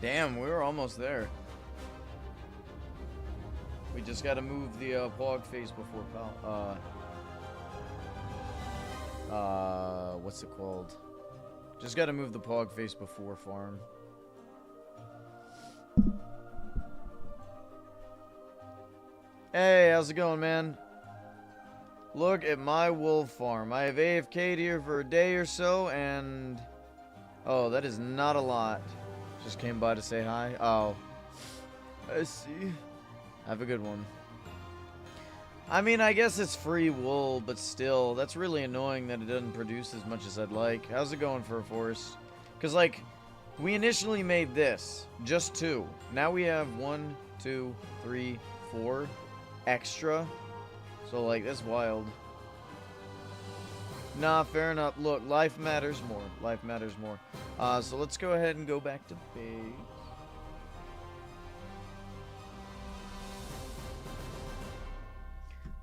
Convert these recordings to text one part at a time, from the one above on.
Damn, we were almost there. We just gotta move the pog face before what's it called? Just gotta move the pog face before farm. Hey, how's it going, man? Look at my wolf farm. I have AFK'd here for a day or so, and... Oh, that is not a lot. Just came by to say hi. Oh. I see. Have a good one. I mean, I guess it's free wool, but still, that's really annoying that it doesn't produce as much as I'd like. How's it going for a force? Because, like, we initially made this. Just 2. Now we have 1, 2, 3, 4 extra. So, like, that's wild. Nah, fair enough. Look, life matters more. Life matters more. So let's go ahead and go back to base.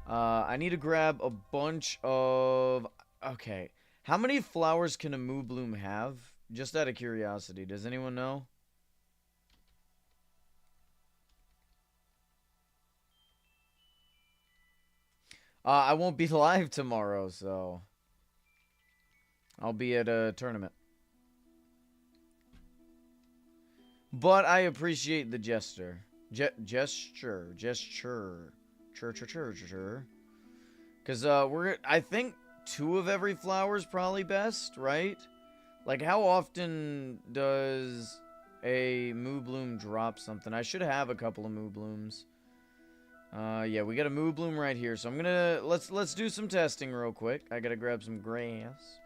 I need to grab a bunch of... Okay. How many flowers can a Moobloom have? Just out of curiosity. Does anyone know? I won't be live tomorrow, so... I'll be at a tournament. But I appreciate the gesture. Gesture. Because, I think 2 of every flower is probably best, right? Like, how often does a Moobloom drop something? I should have a couple of Mooblooms. Yeah, we got a Moobloom right here, so I'm gonna... Let's do some testing real quick. I gotta grab some grass.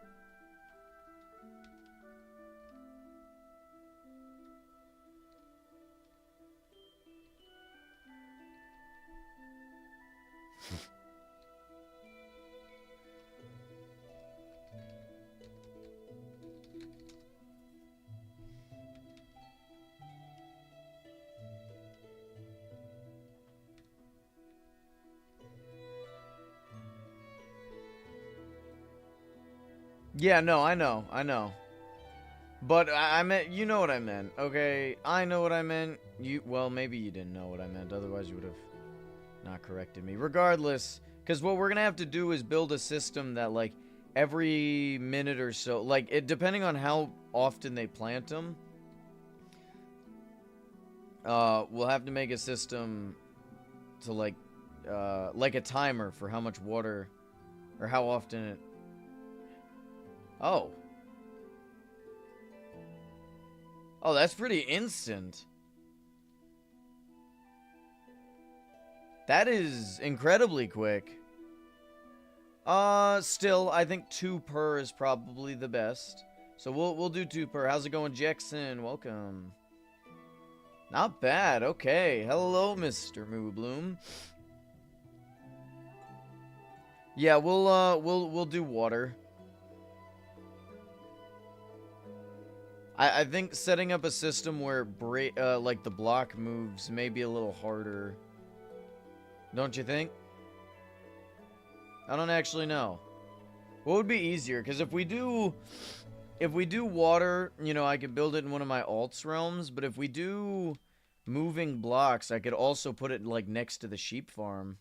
Yeah, no, I know. But I meant, you know what I meant, okay? I know what I meant. Well, maybe you didn't know what I meant. Otherwise, you would have not corrected me. Regardless, because what we're going to have to do is build a system that, like, every minute or so, like, depending on how often they plant them, we'll have to make a system to, like a timer for how much water, or how often it... Oh. Oh, that's pretty instant. That is incredibly quick. Still, I think 2 per is probably the best. So we'll do 2 per. How's it going, Jackson? Welcome. Not bad. Okay. Hello, Mr. Moobloom. Yeah, we'll do water. I think setting up a system where like the block moves may be a little harder. Don't you think? I don't actually know. What would be easier? Because if we do water, you know, I could build it in one of my alts realms. But if we do moving blocks, I could also put it like next to the sheep farm.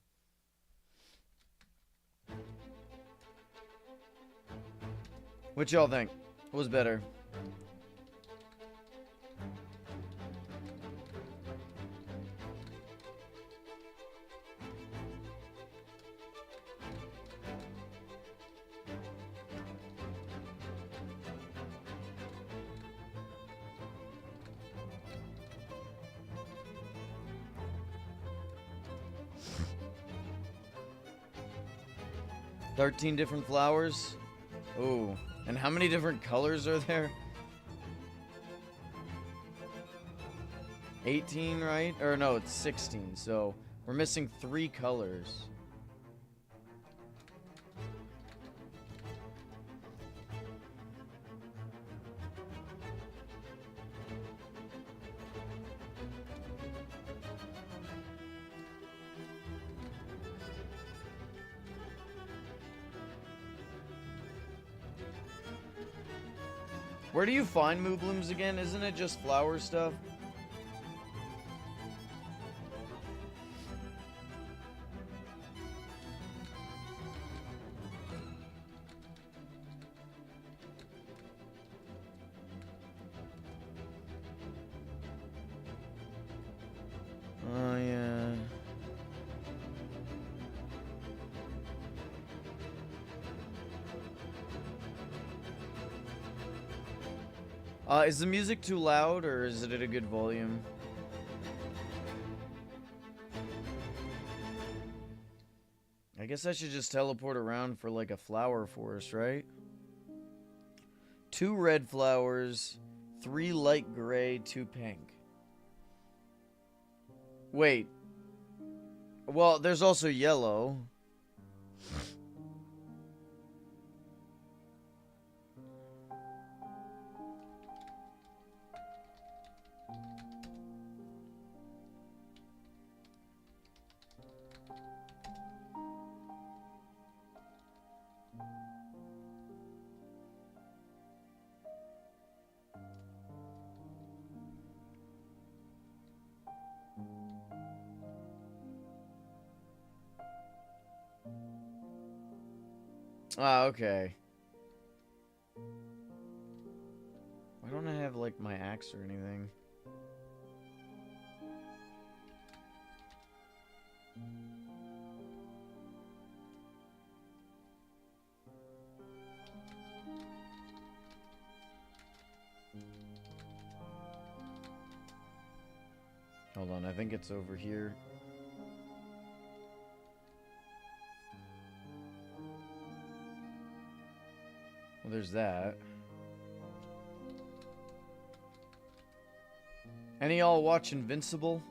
What y'all think? What was better? $13 different flowers? Ooh. And how many different colors are there? 18, right? Or no, it's 16. So we're missing 3 colors. Where do you find Mooblooms again? Isn't it just flower stuff? Is the music too loud, or is it at a good volume? I guess I should just teleport around for like a flower forest, right? 2 red flowers, 3 light gray, 2 pink. Wait. Well, there's also yellow. Ah, okay. Why don't I have, like, my axe or anything? Hold on, I think it's over here. Well, there's that. Any y'all watch Invincible?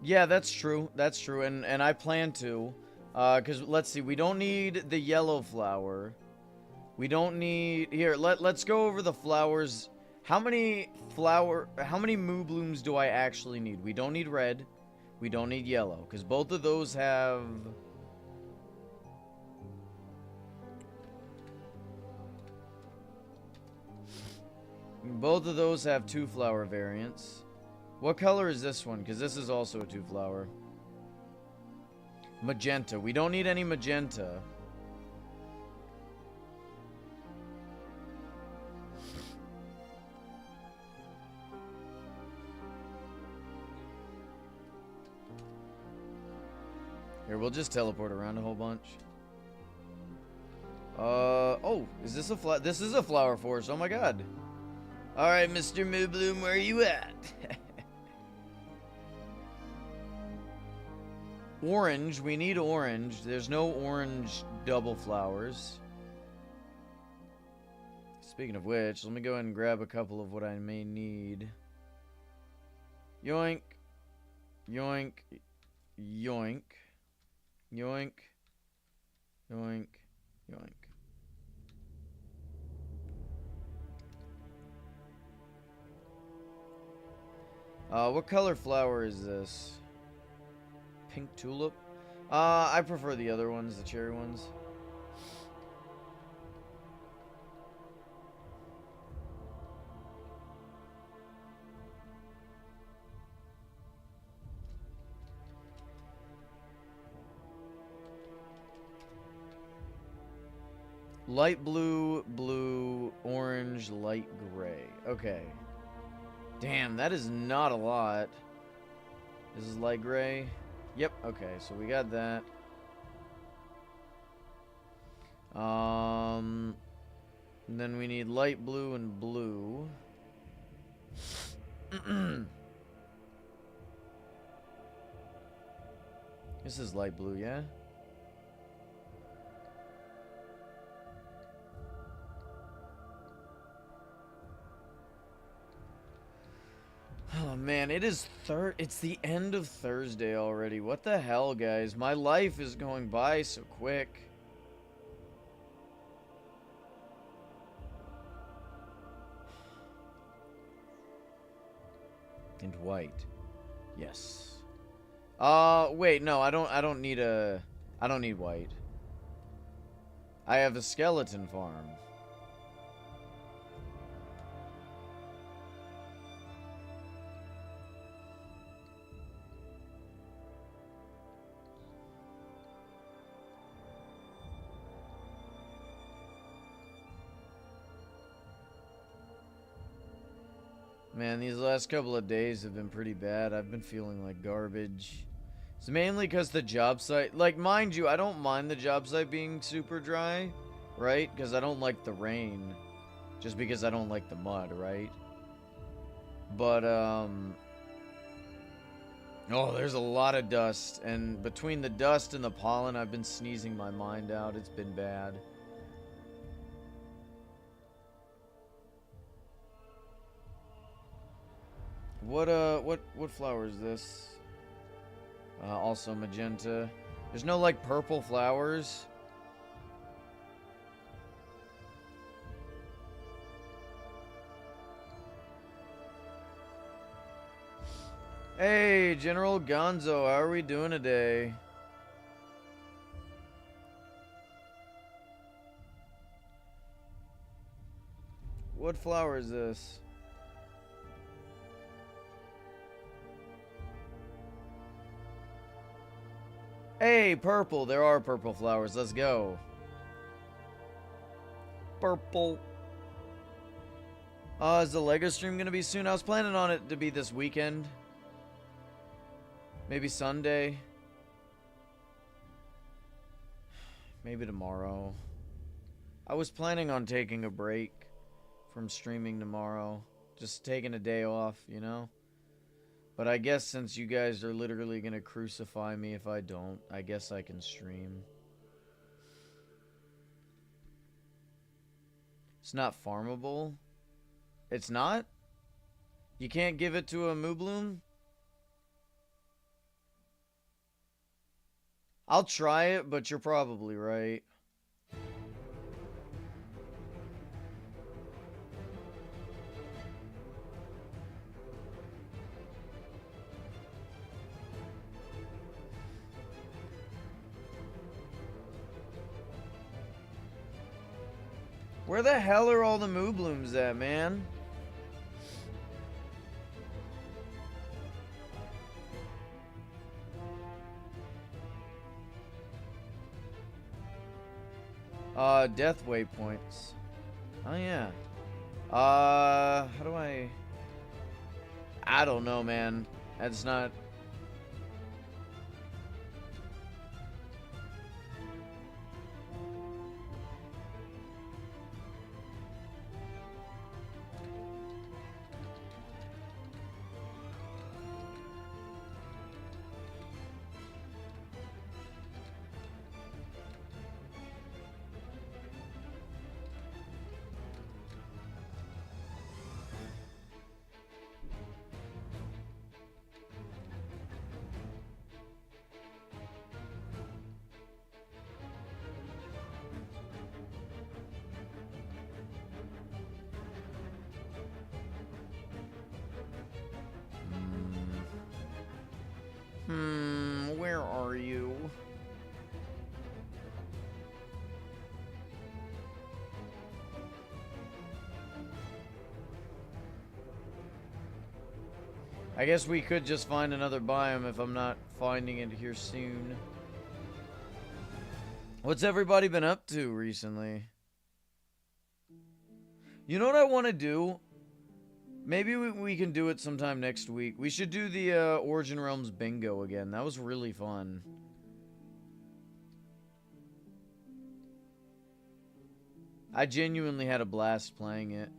Yeah, that's true. That's true. And I plan to. Cause let's see, we don't need the yellow flower. We don't need here, let's go over the flowers. How many Mooblooms do I actually need? We don't need red. We don't need yellow. Because both of those have two flower variants. What color is this one? Because this is also a 2-flower. Magenta. We don't need any magenta. Here, we'll just teleport around a whole bunch. Oh, is this a this is a flower forest. Oh my god. Alright, Mr. Moobloom, where are you at? Orange, we need orange. There's no orange double flowers. Speaking of which, let me go ahead and grab a couple of what I may need. Yoink. Yoink. Yoink. Yoink. Yoink. Yoink. What color flower is this? Pink tulip? I prefer the other ones, the cherry ones. Light blue, blue, orange, light gray. Okay. Damn, that is not a lot. This is light gray. Yep, okay, so we got that. Then we need light blue and blue. This is light blue, yeah? Oh man, it's the end of Thursday already. What the hell, guys? My life is going by so quick. And white. Yes. Wait, no, I don't need white. I have a skeleton farm. Man, these last couple of days have been pretty bad. I've been feeling like garbage. It's mainly because the job site... Like, mind you, I don't mind the job site being super dry, right? Because I don't like the rain. Just because I don't like the mud, right? But, oh, there's a lot of dust. And between the dust and the pollen, I've been sneezing my mind out. It's been bad. What flower is this? Also magenta. There's no, like, purple flowers. Hey, General Gonzo, how are we doing today? What flower is this? Hey, purple. There are purple flowers. Let's go. Purple. Is the Lego stream gonna be soon? I was planning on it to be this weekend. Maybe Sunday. Maybe tomorrow. I was planning on taking a break from streaming tomorrow. Just taking a day off, you know? But I guess since you guys are literally gonna crucify me if I don't, I guess I can stream. It's not farmable? It's not? You can't give it to a Moobloom? I'll try it, but you're probably right. Where the hell are all the Mooblooms at, man? Death waypoints. Oh, yeah. How do I don't know, man. That's not... where are you? I guess we could just find another biome if I'm not finding it here soon. What's everybody been up to recently? You know what I want to do? Maybe we can do it sometime next week. We should do the Origin Realms bingo again. That was really fun. I genuinely had a blast playing it.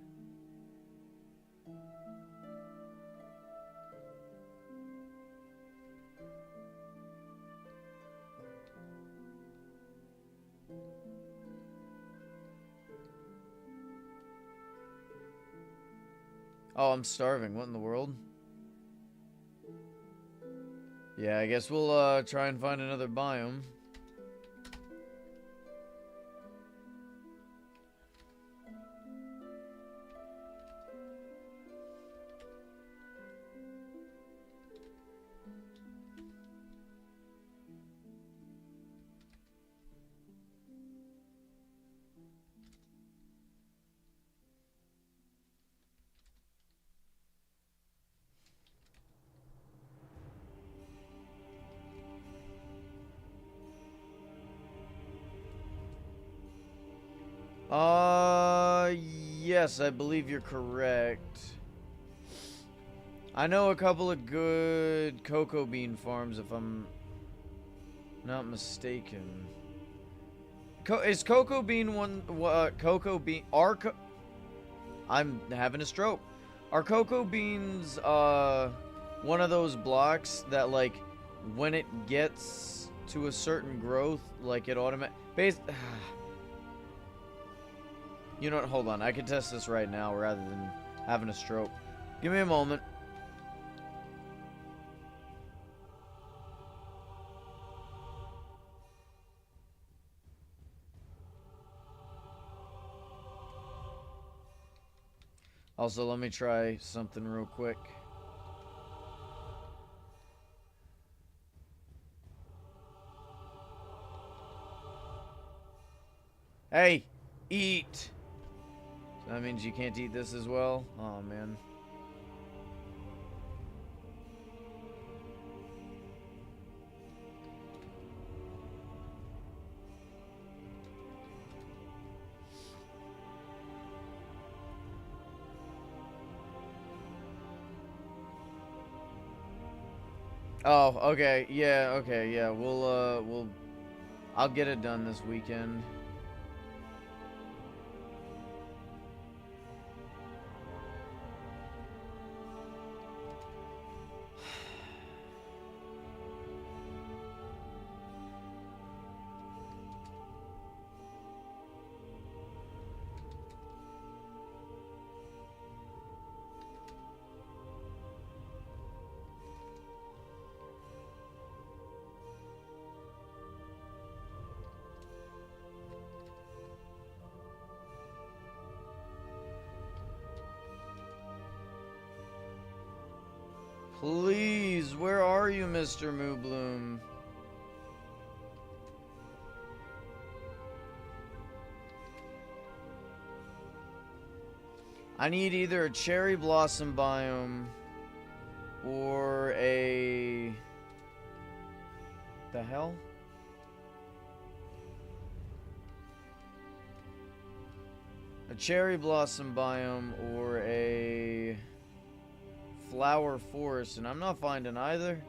Oh, I'm starving. What in the world? Yeah, I guess we'll try and find another biome. Yes, I believe you're correct. I know a couple of good cocoa bean farms, if I'm not mistaken. Is cocoa bean one? Cocoa bean I'm having a stroke. Are cocoa beans one of those blocks that, like, when it gets to a certain growth, like, it You know what? Hold on. I can test this right now rather than having a stroke. Give me a moment. Also, let me try something real quick. Hey, eat. So that means you can't eat this as well? Oh, man. Oh, okay. Yeah, okay, yeah. I'll get it done this weekend. Please, where are you, Mr. Moobloom? I need either a cherry blossom biome or a... The hell? A cherry blossom biome or a flower forest, and I'm not finding either.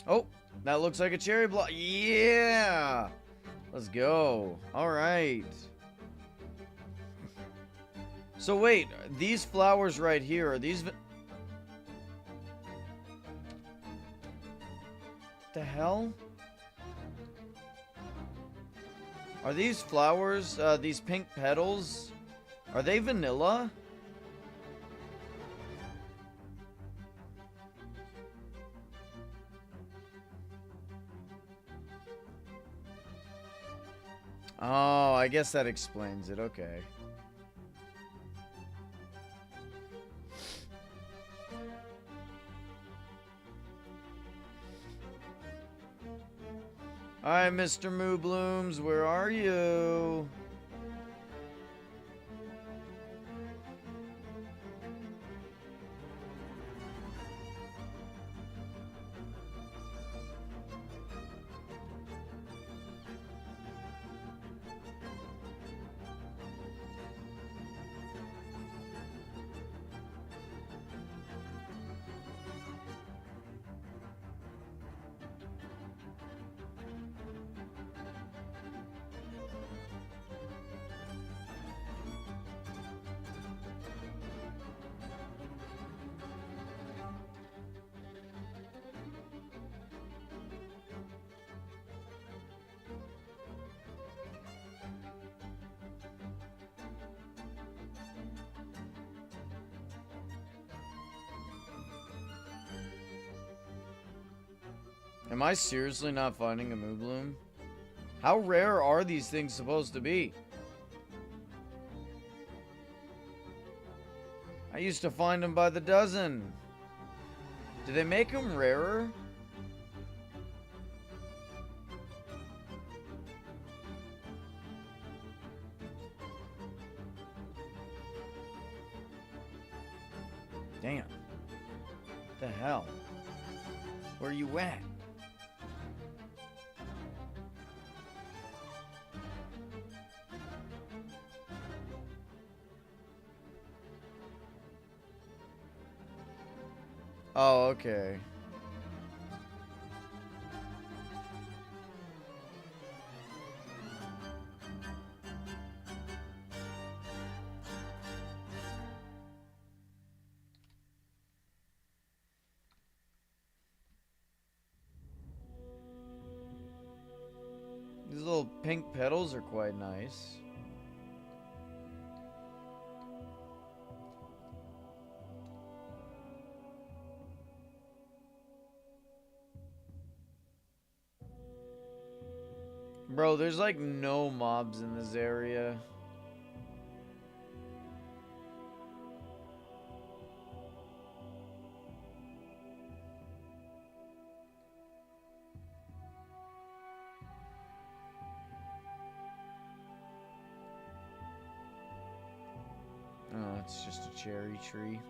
Oh, that looks like a cherry block. Yeah! Let's go. All right. So wait, these flowers right here, are these... The hell? Are these flowers, these pink petals, are they vanilla? Oh, I guess that explains it. Okay. Alright, Mr. Mooblooms, where are you? Am I seriously not finding a Moobloom? How rare are these things supposed to be? I used to find them by the dozen. Do they make them rarer? Damn. What the hell? Where are you at? Oh, okay. These little pink petals are quite nice. Bro, there's like no mobs in this area. Oh, it's just a cherry tree.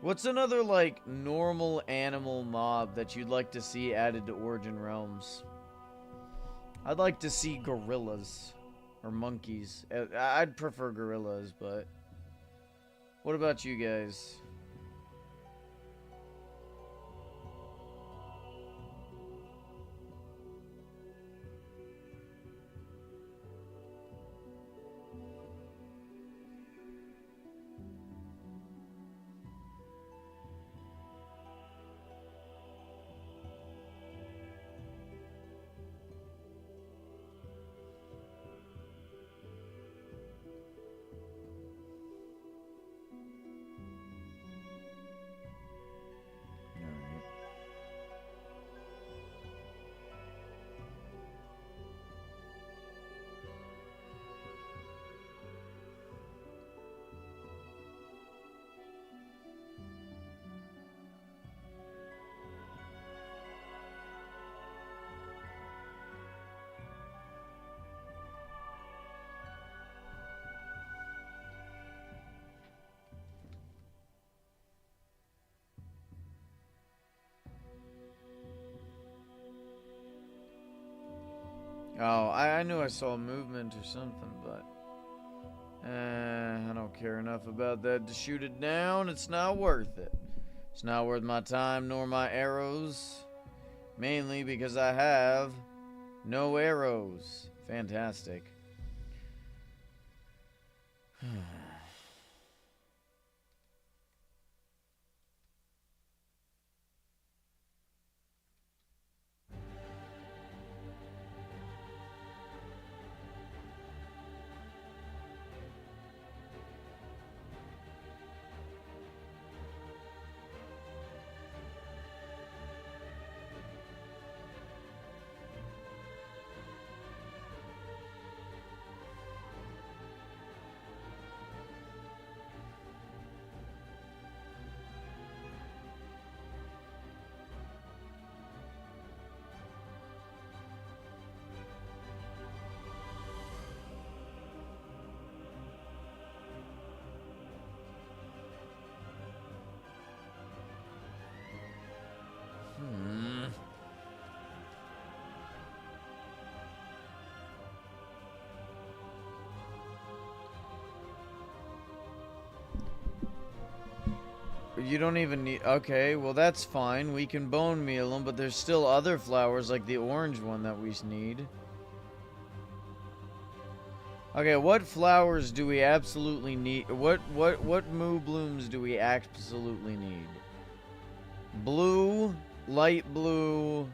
What's another, like, normal animal mob that you'd like to see added to Origin Realms? I'd like to see gorillas. Or monkeys. I'd prefer gorillas, but... What about you guys? Oh, I knew I saw movement or something, but... I don't care enough about that to shoot it down. It's not worth it. It's not worth my time nor my arrows. Mainly because I have no arrows. Fantastic. You don't even need... Okay, well that's fine. We can bone meal them, but there's still other flowers like the orange one that we need. Okay, what flowers do we absolutely need? What Mooblooms do we absolutely need? Blue, light blue,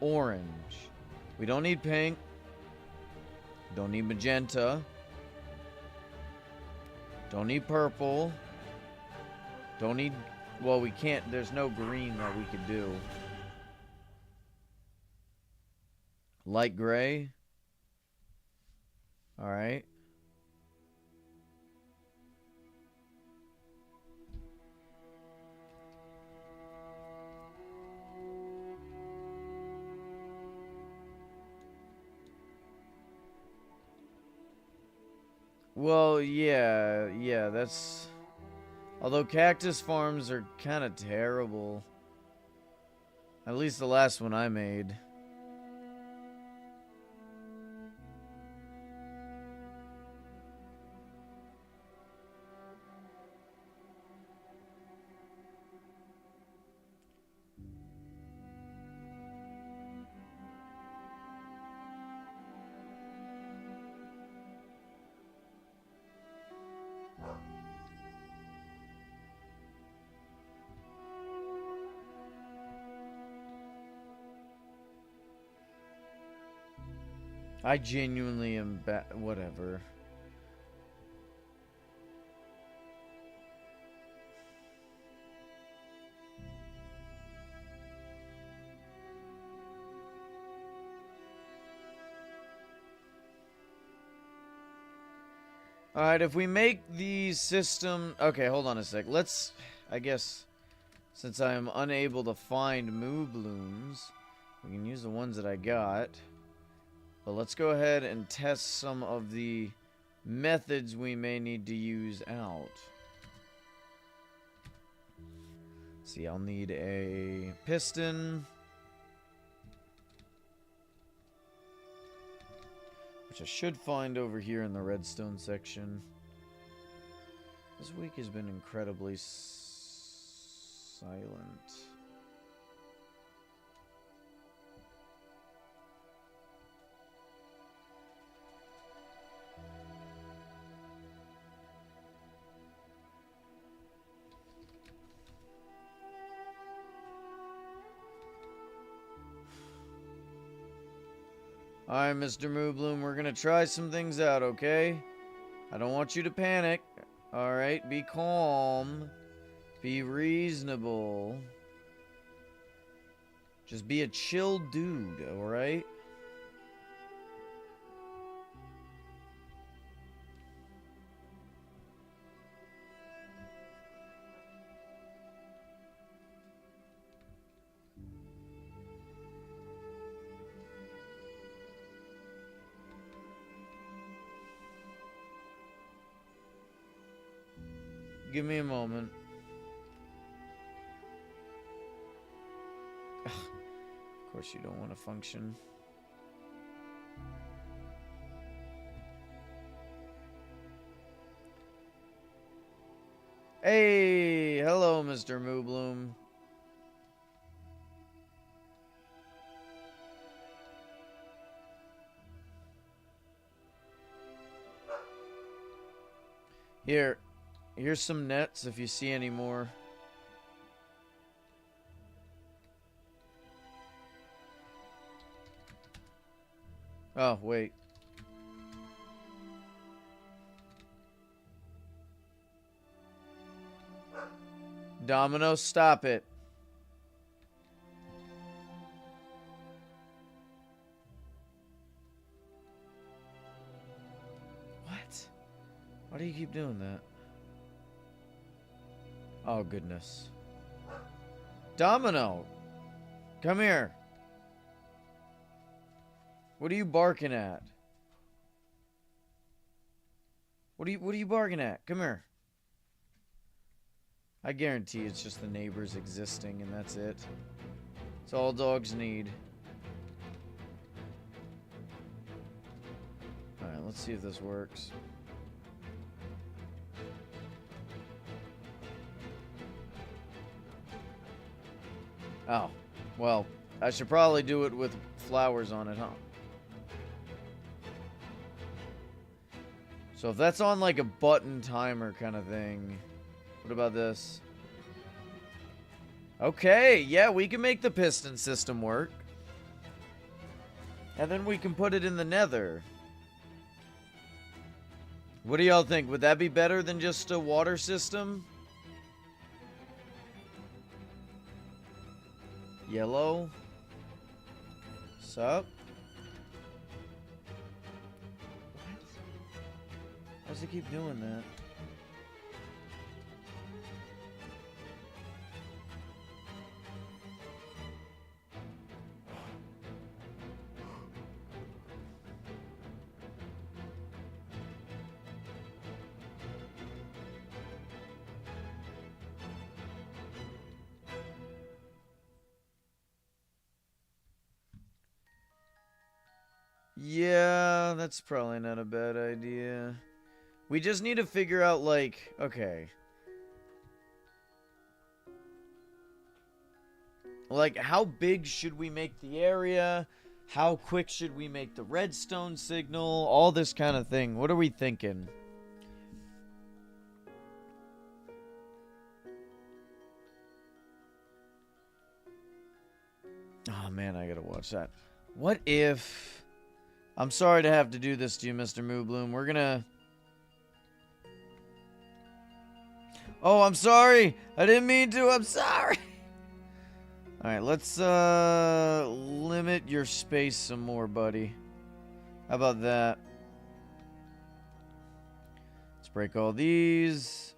orange. We don't need pink. Don't need magenta. Don't need purple. Don't need... Well, we can't... There's no green that we could do. Light gray. Alright. Well, yeah, that's... Although cactus farms are kind of terrible. At least the last one I made. I genuinely am whatever. Alright, if we make the system... Okay, hold on a sec. Let's... I guess... Since I am unable to find Mooblooms, we can use the ones that I got. But let's go ahead and test some of the methods we may need to use out. Let's see, I'll need a piston. Which I should find over here in the redstone section. This week has been incredibly silent. Alright, Mr. Moobloom, we're gonna try some things out, okay? I don't want you to panic. Alright, be calm. Be reasonable. Just be a chill dude, alright? Give me a moment. Ugh, of course you don't want to function. Hey, hello, Mr. Moobloom. Here's some nets if you see any more. Oh, wait. Domino, stop it. What? Why do you keep doing that? Oh, goodness. Domino! Come here. What are you barking at? What are you barking at? Come here. I guarantee it's just the neighbors existing and that's it. It's all dogs need. Alright, let's see if this works. Oh, well, I should probably do it with flowers on it, huh? So if that's on like a button timer kind of thing, what about this? Okay, yeah, we can make the piston system work. And then we can put it in the nether. What do y'all think? Would that be better than just a water system? Yellow. Sup? What? Why does it keep doing that? Yeah, that's probably not a bad idea. We just need to figure out, like, okay. Like, how big should we make the area? How quick should we make the redstone signal? All this kind of thing. What are we thinking? Oh, man, I gotta watch that. What if... I'm sorry to have to do this to you, Mr. Moobloom. We're gonna... Oh, I'm sorry! I didn't mean to, I'm sorry! Alright, let's, limit your space some more, buddy. How about that? Let's break all these.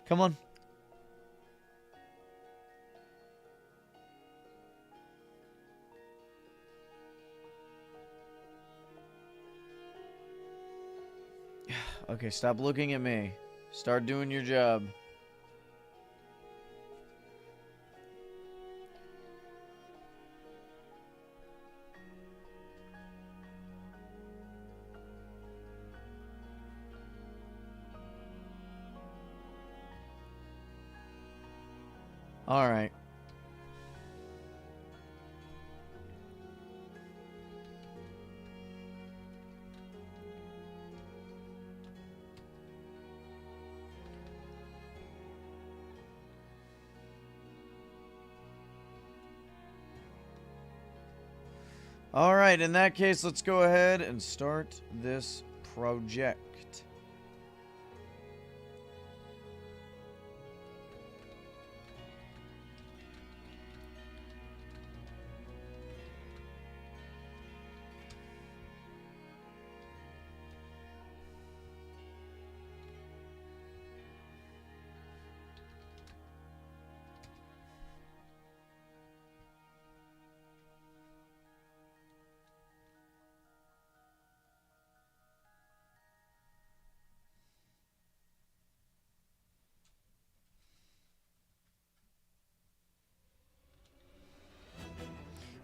Come on. Okay, stop looking at me. Start doing your job. Alright. Alright, in that case, let's go ahead and start this project.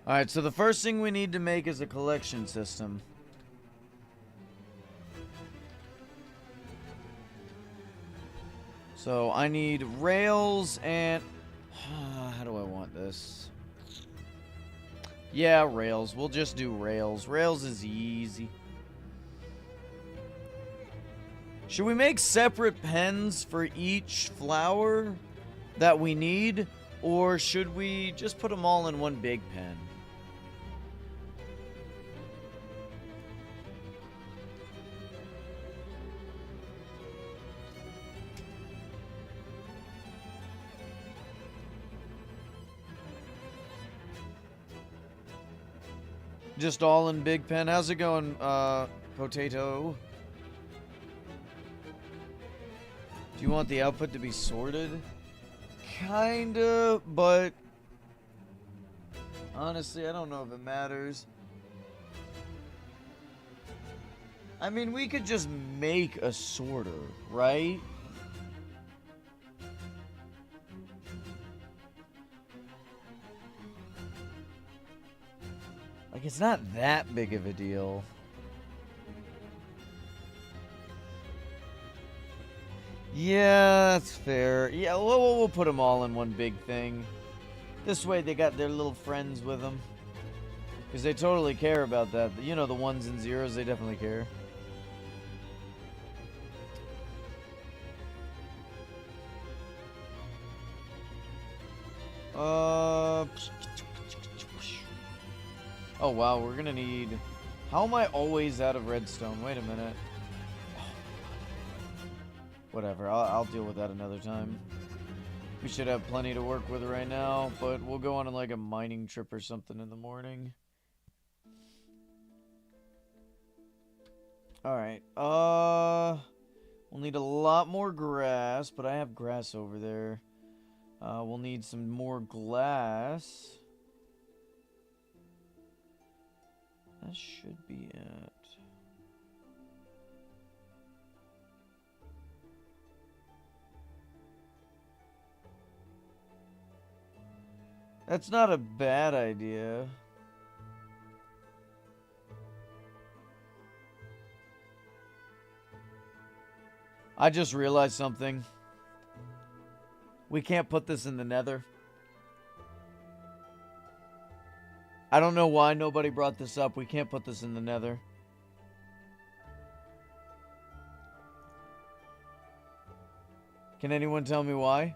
Alright, so the first thing we need to make is a collection system. So I need rails and... how do I want this? Yeah, rails. We'll just do rails. Rails is easy. Should we make separate pens for each flower that we need? Or should we just put them all in one big pen? Just all in big pen. How's it going, Potato? Do you want the output to be sorted? Kinda, but honestly, I don't know if it matters. I mean, we could just make a sorter, right? Like, it's not that big of a deal. Yeah, that's fair. Yeah, we'll put them all in one big thing. This way they got their little friends with them. Because they totally care about that. You know, the ones and zeros, they definitely care. Oh, wow, we're gonna need... How am I always out of redstone? Wait a minute. Whatever, I'll deal with that another time. We should have plenty to work with right now, but we'll go on like a mining trip or something in the morning. Alright, we'll need a lot more grass, but I have grass over there. We'll need some more glass. That should be it. That's not a bad idea. I just realized something. We can't put this in the nether. I don't know why nobody brought this up. We can't put this in the nether. Can anyone tell me why?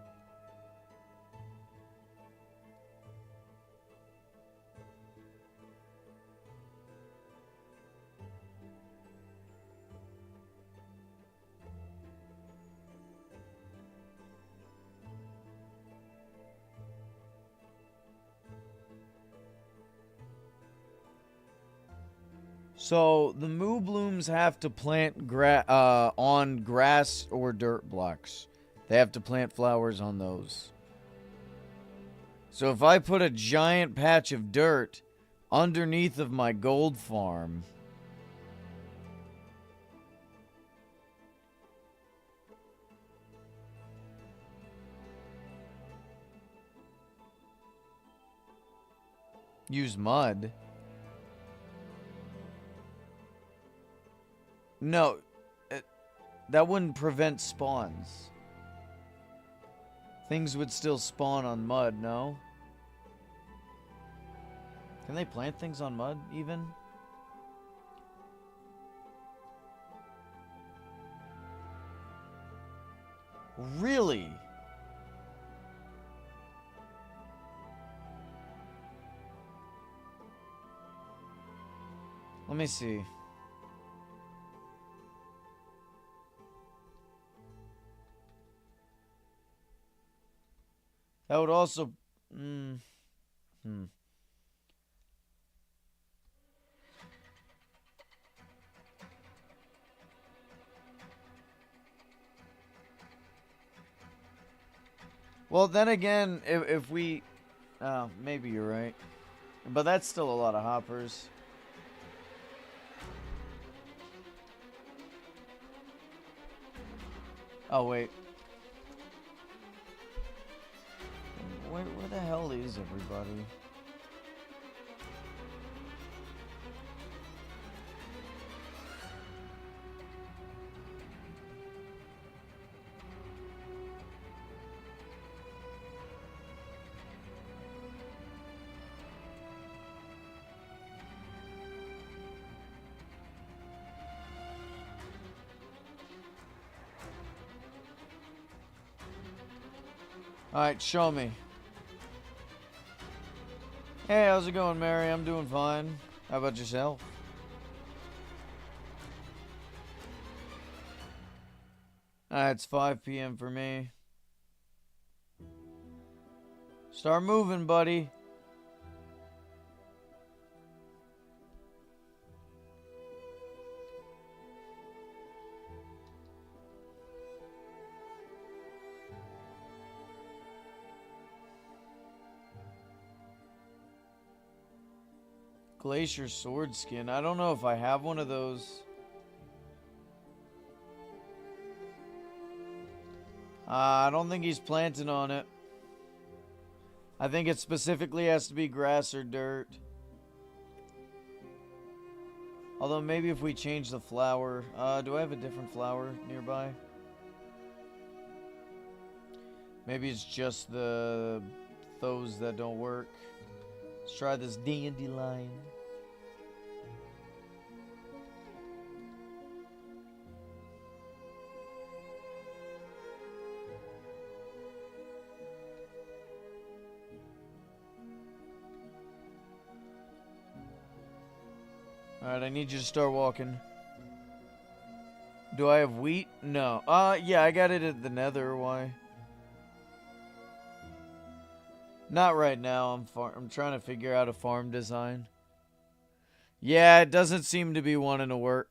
So, the Mooblooms have to plant on grass or dirt blocks. They have to plant flowers on those. So if I put a giant patch of dirt underneath of my gold farm... Use mud? No, that wouldn't prevent spawns. Things would still spawn on mud, no? Can they plant things on mud, even? Really? Let me see. That would also... Well, then again, if we... maybe you're right. But that's still a lot of hoppers. Oh, wait. Where the hell is everybody? Alright, show me. Hey, how's it going, Mary? I'm doing fine. How about yourself? It's 5 p.m. for me. Start moving, buddy. Glacier sword skin. I don't know if I have one of those. I don't think he's planting on it. I think it specifically has to be grass or dirt. Although maybe if we change the flower. Do I have a different flower nearby? Maybe it's just those that don't work. Let's try this dandelion. Alright, I need you to start walking. Do I have wheat? No. Yeah, I got it at the nether. Why? Not right now. I'm trying to figure out a farm design. Yeah, it doesn't seem to be wanting to work.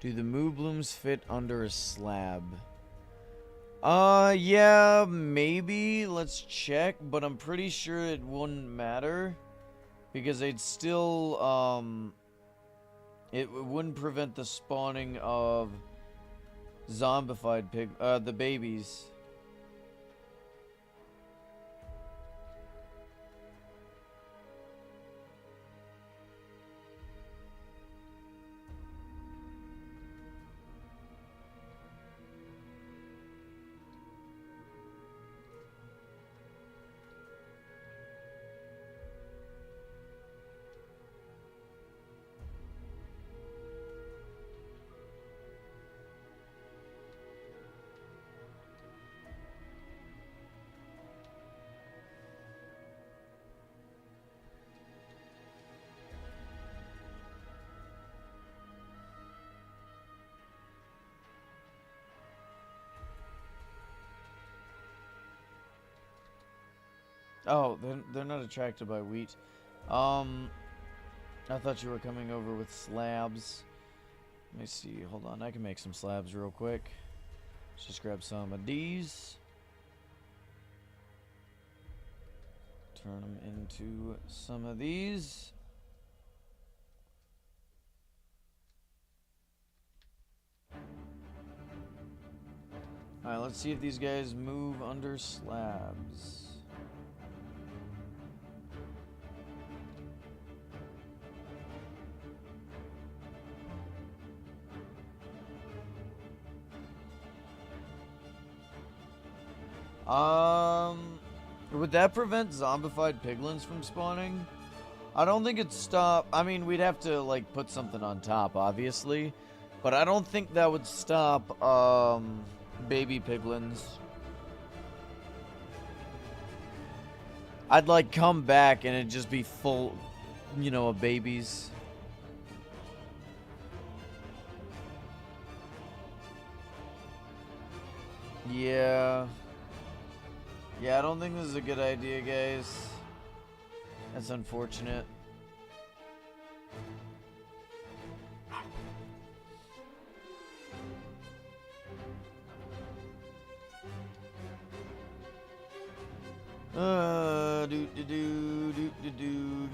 Do the Mooblooms fit under a slab? Yeah, maybe. Let's check, but I'm pretty sure it wouldn't matter. Because they'd still, it wouldn't prevent the spawning of zombified the babies. Oh, they're not attracted by wheat. I thought you were coming over with slabs. Let me see. Hold on. I can make some slabs real quick. Let's just grab some of these. Turn them into some of these. Alright, let's see if these guys move under slabs. Would that prevent zombified piglins from spawning? I don't think it'd stop. I mean, we'd have to, like, put something on top, obviously. But I don't think that would stop, baby piglins. I'd, like, come back and it'd just be full, you know, of babies. Yeah. Yeah, I don't think this is a good idea, guys. That's unfortunate.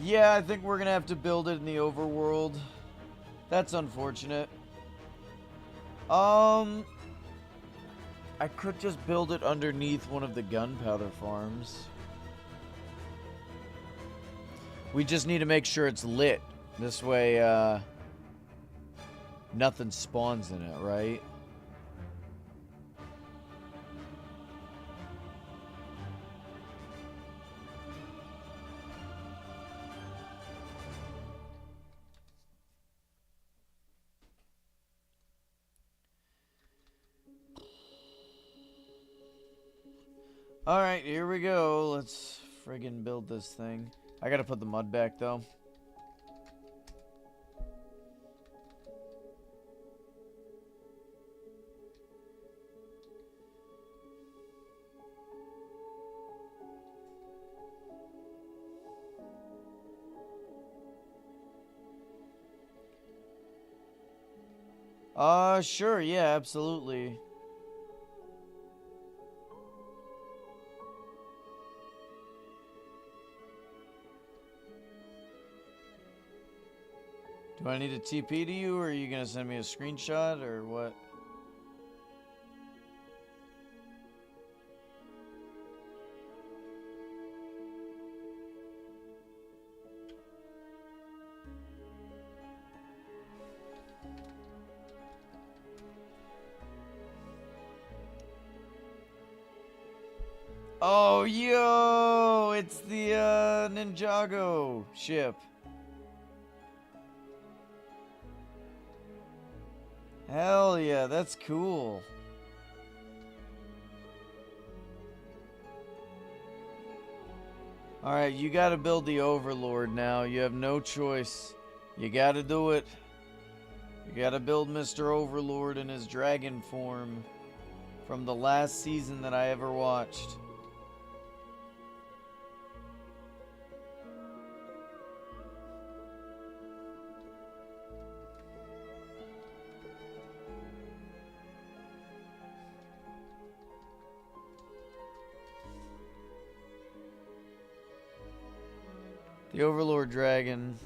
Yeah, I think we're gonna have to build it in the overworld. That's unfortunate. I could just build it underneath one of the gunpowder farms. We just need to make sure it's lit. This way, nothing spawns in it, right? Alright, here we go. Let's friggin' build this thing. I gotta put the mud back, though. Sure, yeah, absolutely. Do I need a TP to you, or are you gonna send me a screenshot, or what? Oh, yo! It's the, Ninjago ship. Hell yeah, that's cool. Alright, you gotta build the Overlord now. You have no choice. You gotta do it. You gotta build Mr. Overlord in his dragon form from the last season that I ever watched. The Overlord Dragon.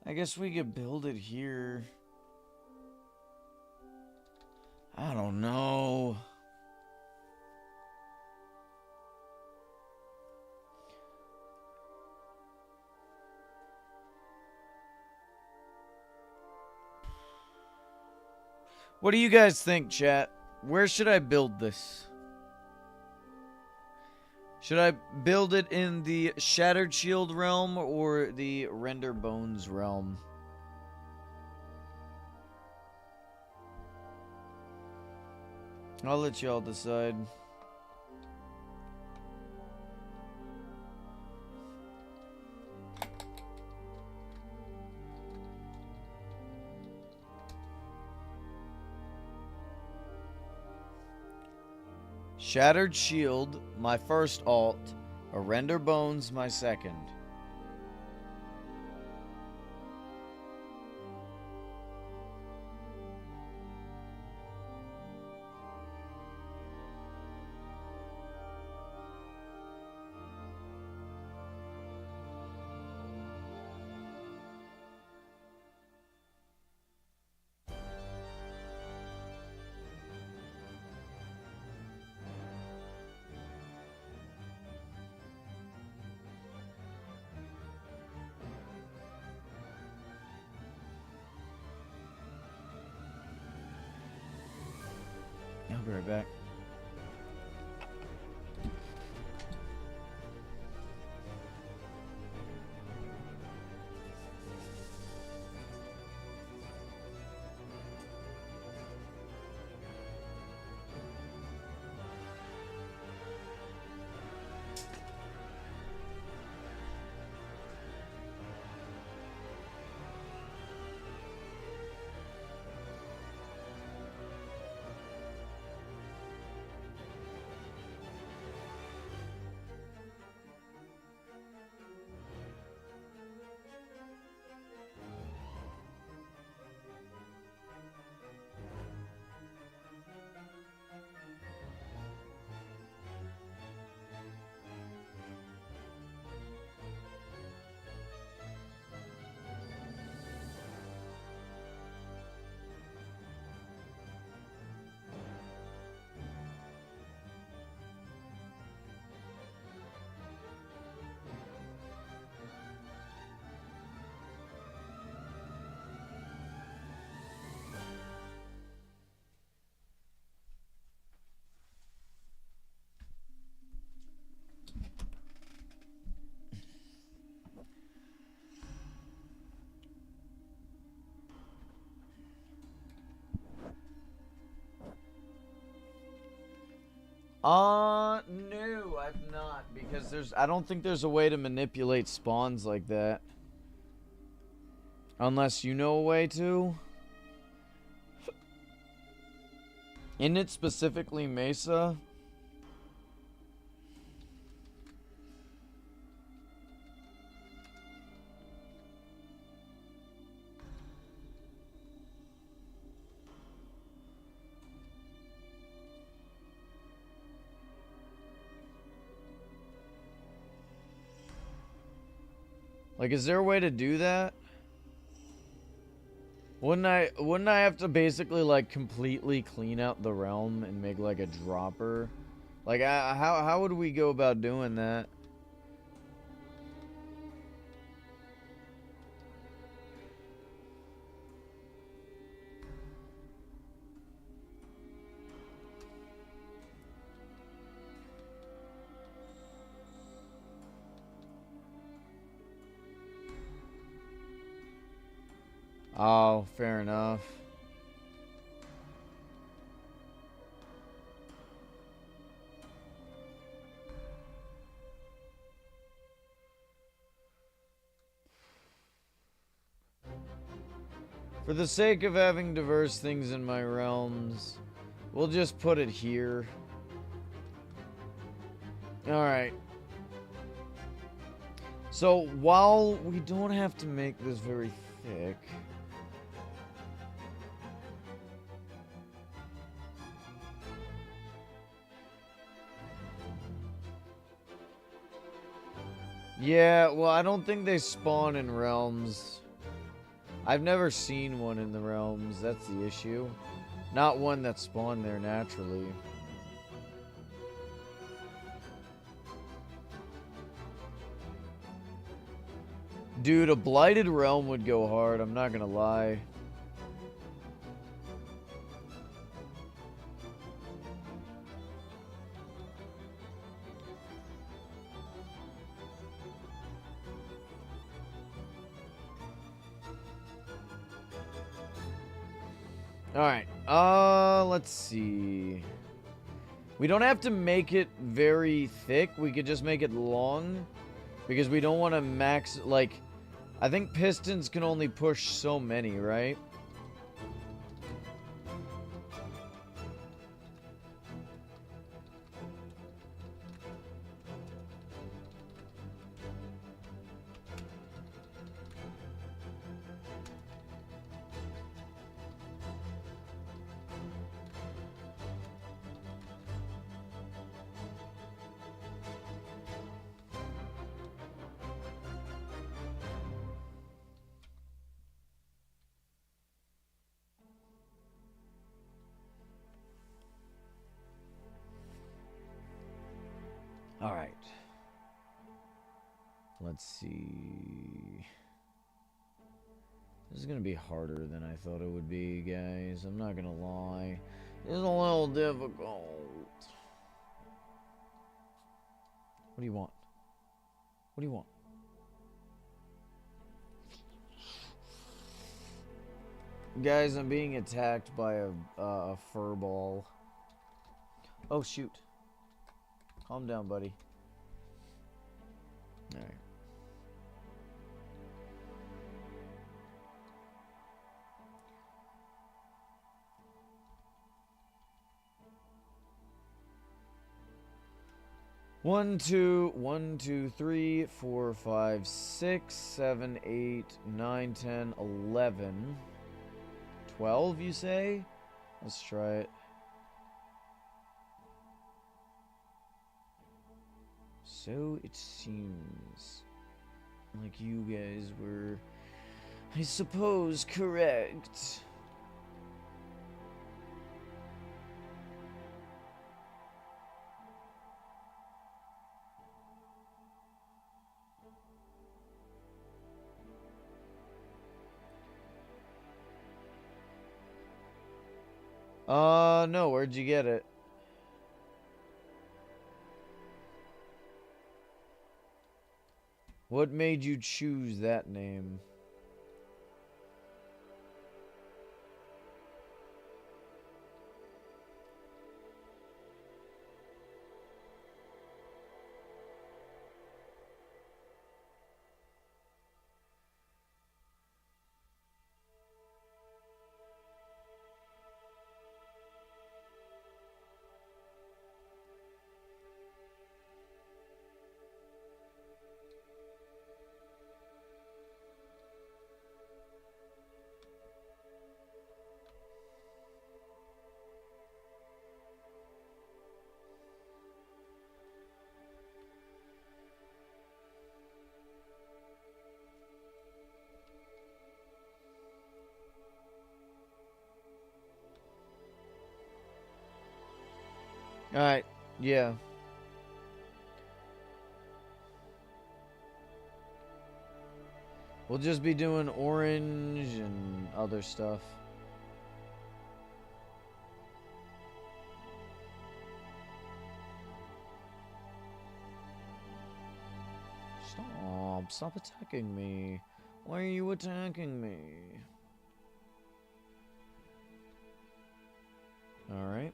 I guess we could build it here. I don't know. What do you guys think, chat? Where should I build this? Should I build it in the Shattered Shield realm or the Render Bones realm? I'll let y'all decide. Shattered Shield, my first alt. A Render Bones, my second. I'll be right back. No, I've not, because I don't think there's a way to manipulate spawns like that. Unless you know a way to. Isn't it specifically Mesa? Like, is there a way to do that? Wouldn't I have to basically, like, completely clean out the realm and make, like, a dropper? Like, how would we go about doing that? Oh, fair enough. For the sake of having diverse things in my realms, we'll just put it here. Alright. So, while we don't have to make this very thick... Yeah, well, I don't think they spawn in realms. I've never seen one in the realms, that's the issue. Not one that spawned there naturally. Dude, a blighted realm would go hard, I'm not gonna lie. Alright, let's see. We don't have to make it very thick. We could just make it long. Because we don't want to max, like... I think pistons can only push so many, right? Alright. Let's see. This is gonna be harder than I thought it would be, guys. I'm not gonna lie. It's a little difficult. What do you want? What do you want? Guys, I'm being attacked by a fur ball. Oh, shoot. Calm down, buddy. Alright. One, two, 3, 4, 5, 6, 7, 8, 9, 10, 11. 12, you say? Let's try it. So it seems like you guys were, I suppose, correct. No, where'd you get it? What made you choose that name? Alright, yeah. We'll just be doing orange and other stuff. Stop attacking me. Why are you attacking me? Alright.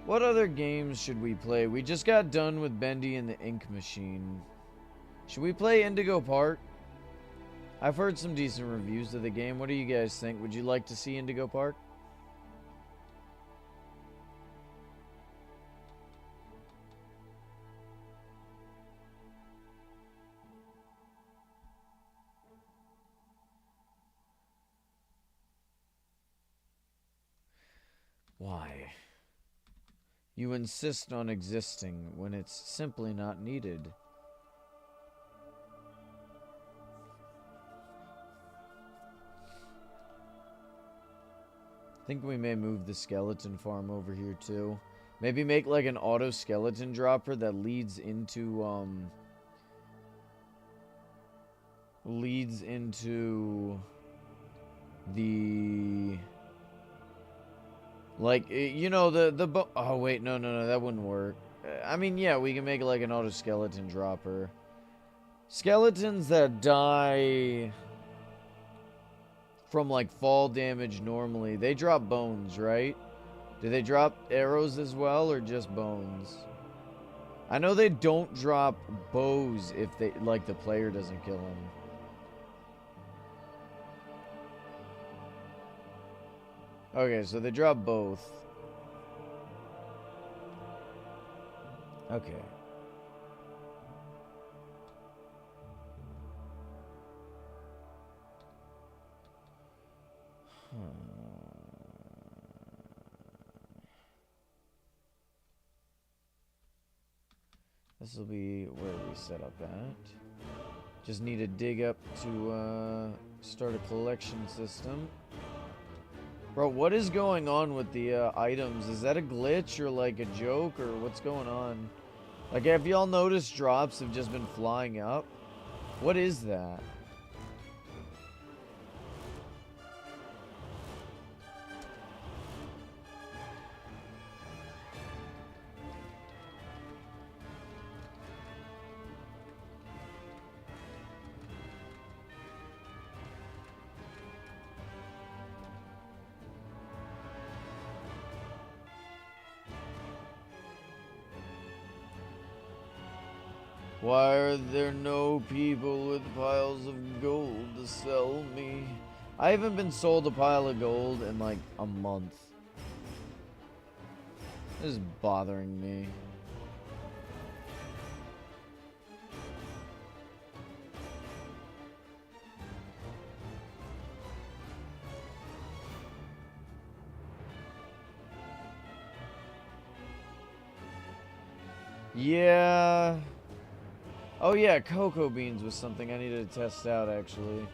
What other games should we play? We just got done with Bendy and the Ink Machine. Should we play Indigo Park? I've heard some decent reviews of the game. What do you guys think? Would you like to see Indigo Park? Why? You insist on existing when it's simply not needed. I think we may move the skeleton farm over here too. Maybe make like an auto skeleton dropper that leads into the like you know the oh wait, no, that wouldn't work. I mean, yeah, we can make like an auto skeleton dropper. Skeletons that die from like fall damage normally, they drop bones, right? Do they drop arrows as well, or just bones? I know they don't drop bows if they like the player doesn't kill them. Okay, so they drop both. Okay. This will be where we set up at. Just need to dig up to start a collection system. Bro, what is going on with the items? Is that a glitch or like a joke or what's going on? Like, have y'all noticed drops have just been flying up? What is that? Why are there no people with piles of gold to sell me? I haven't been sold a pile of gold in like a month. This is bothering me. Yeah. Oh yeah, cocoa beans was something I needed to test out, actually.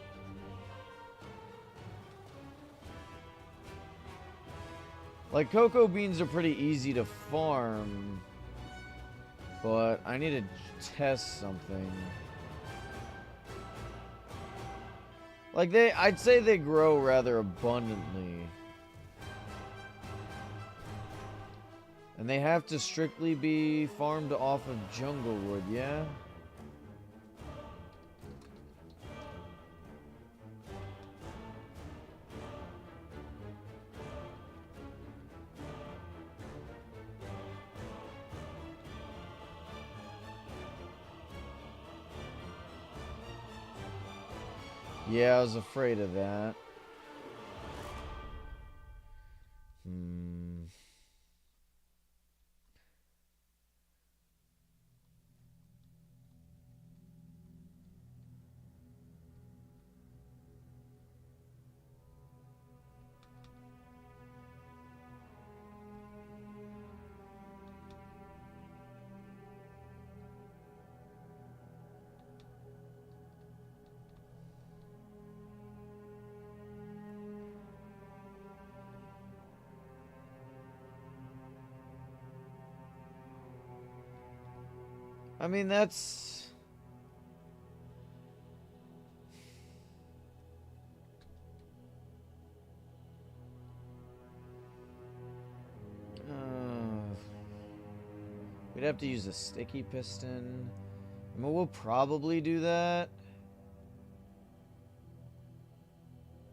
Like, cocoa beans are pretty easy to farm, but I need to test something. Like, I'd say they grow rather abundantly. And they have to strictly be farmed off of jungle wood, yeah? Yeah, I was afraid of that. I mean, that's... we'd have to use a sticky piston. I mean, we'll probably do that.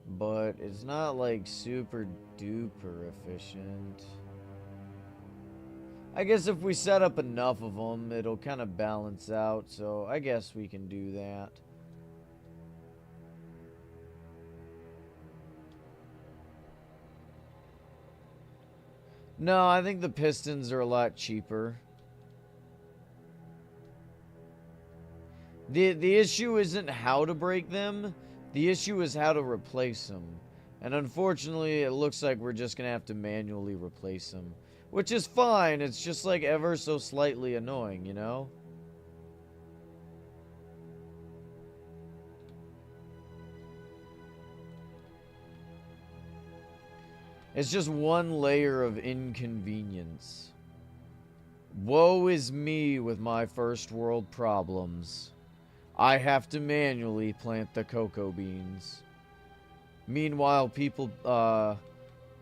But it's not, like, super duper efficient. I guess if we set up enough of them, it'll kind of balance out. So I guess we can do that. No, I think the pistons are a lot cheaper. The issue isn't how to break them. The issue is how to replace them. And unfortunately, it looks like we're just going to have to manually replace them. Which is fine. It's just like ever so slightly annoying, you know? It's just one layer of inconvenience. Woe is me with my first world problems. I have to manually plant the cocoa beans. Meanwhile, people,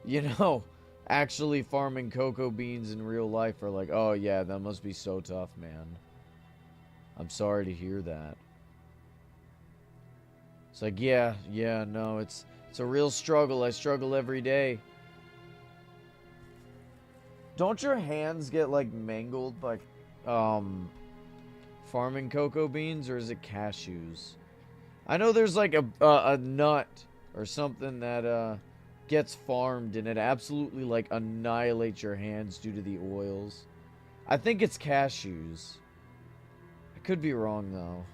you know, actually farming cocoa beans in real life are like, oh yeah, that must be so tough, man. I'm sorry to hear that. It's like, yeah, no, it's a real struggle. I struggle every day. Don't your hands get, like, mangled by, farming cocoa beans, or is it cashews? I know there's, like, a nut or something that, gets farmed and it absolutely, like, annihilates your hands due to the oils. I think it's cashews. I could be wrong, though.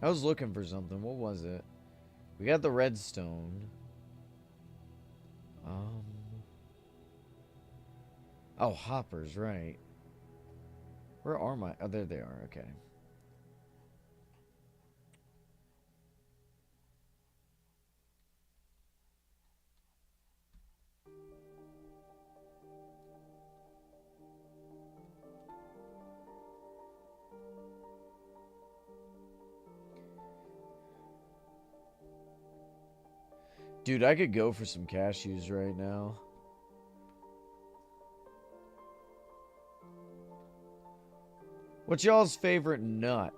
I was looking for something. What was it? We got the redstone. Oh, hoppers, right. Where are my... Oh, there they are. Okay. Dude, I could go for some cashews right now. What's y'all's favorite nut?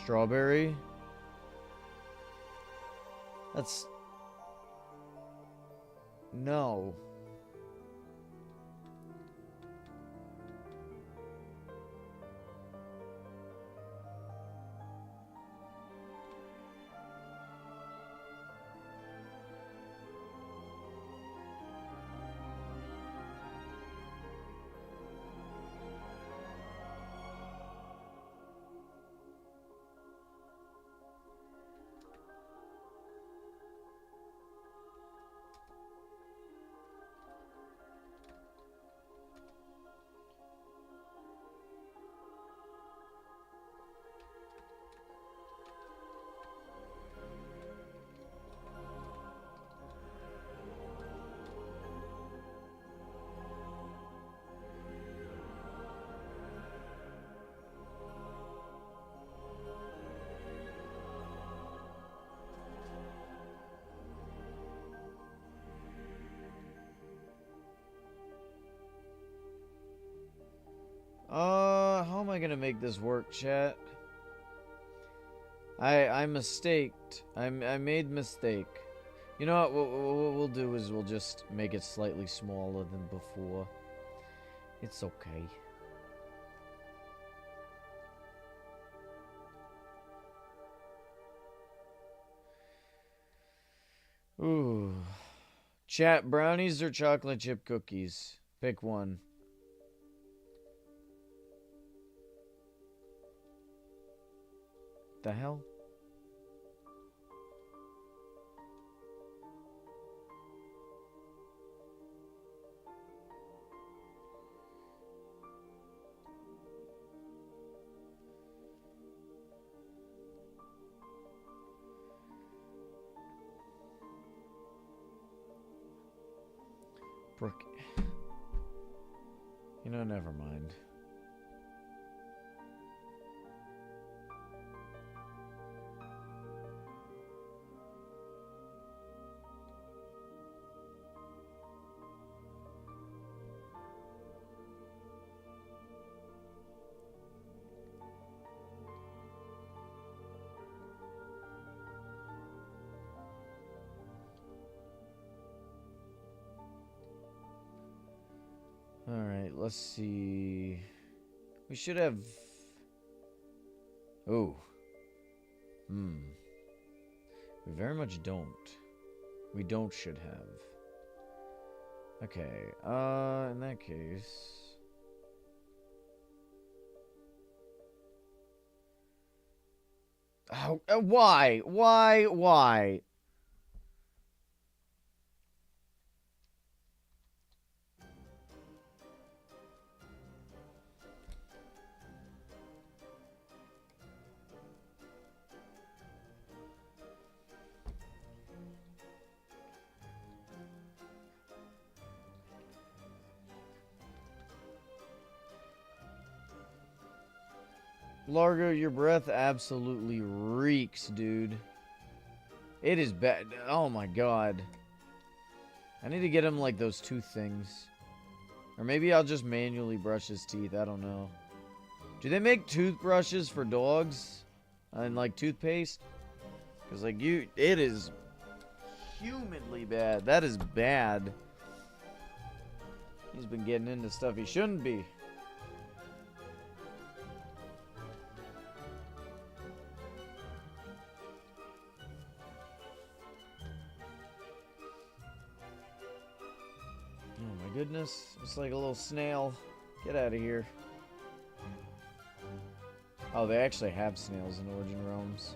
Strawberry? That's... No. How am I gonna make this work, chat? I mistaked. I made mistake. You know what we'll do is we'll just make it slightly smaller than before. It's okay. Ooh. Chat, brownies or chocolate chip cookies? Pick one. The hell? Brooke. You know, never mind. Alright, let's see. We should have... Oh. We very much don't. We don't should have. Okay, in that case... Oh, why? Why? Largo, your breath absolutely reeks, dude. It is bad. Oh my god. I need to get him, like, those tooth things. Or maybe I'll just manually brush his teeth. I don't know. Do they make toothbrushes for dogs? And, like, toothpaste? Because, like, it is humanly bad. That is bad. He's been getting into stuff he shouldn't be. Oh my goodness. It's like a little snail. Get out of here. Oh, they actually have snails in Origin Realms.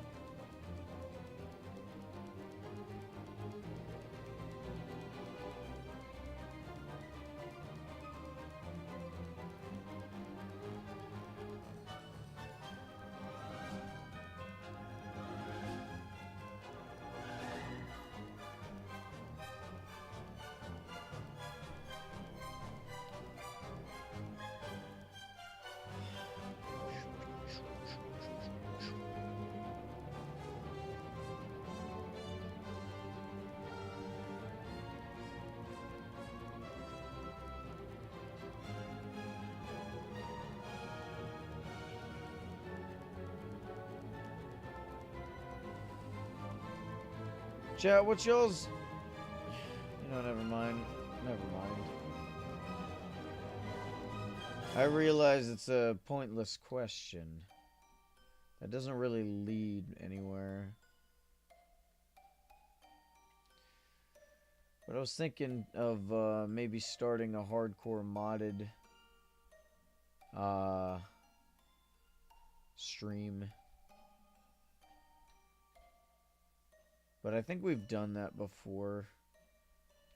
Chat, what's yours? You know, never mind. Never mind. I realize it's a pointless question. That doesn't really lead anywhere. But I was thinking of maybe starting a hardcore modded stream. But I think we've done that before.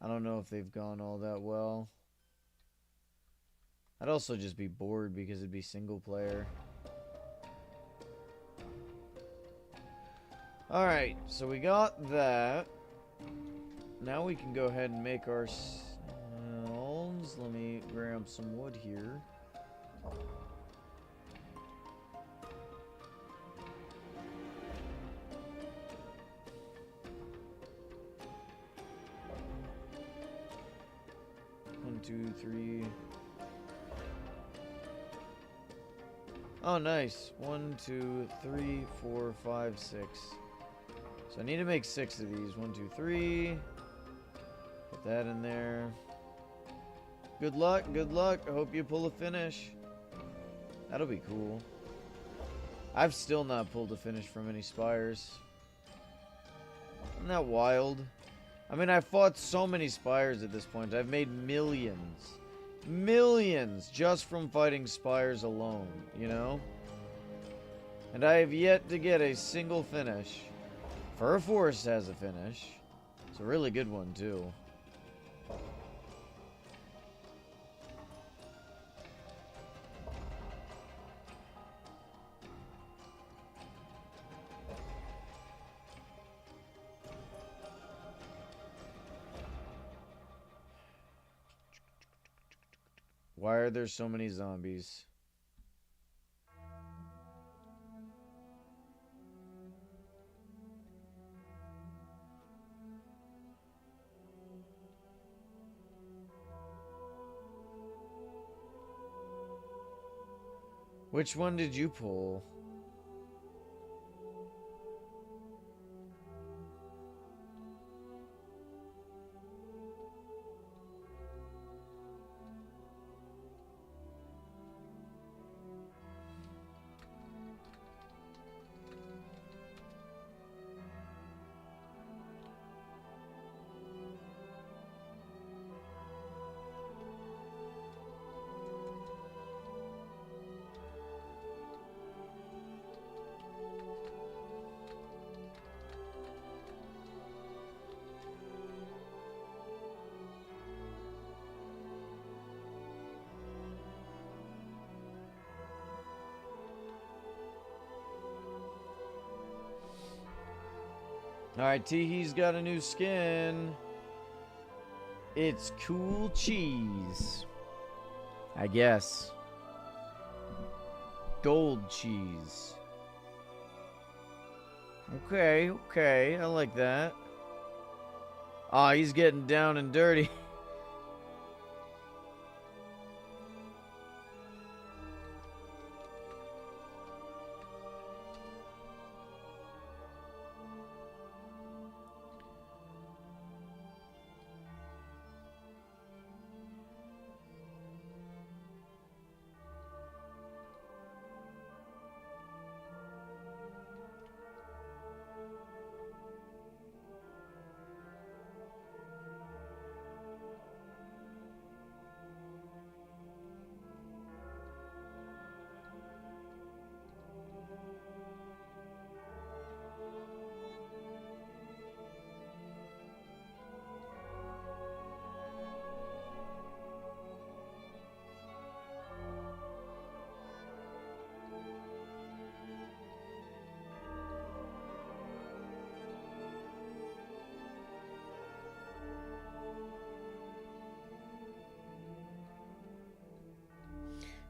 I don't know if they've gone all that well. I'd also just be bored because it'd be single player. Alright, so we got that. Now we can go ahead and make our selves. Let me grab some wood here. One, two, three. Oh, nice. 1, 2, 3, 4, 5, 6. So I need to make 6 of these. 1, 2, 3. Put that in there. Good luck, good luck. I hope you pull a finish. That'll be cool. I've still not pulled a finish from any spires. Isn't that wild? I mean, I've fought so many spires at this point. I've made millions. Millions just from fighting spires alone, you know? And I have yet to get a single finish. Fur Forest has a finish. It's a really good one, too. Why are there so many zombies? Which one did you pull? Alright, Teehee's got a new skin. It's cool cheese. I guess. Gold cheese. Okay, okay, I like that. Ah, he's getting down and dirty.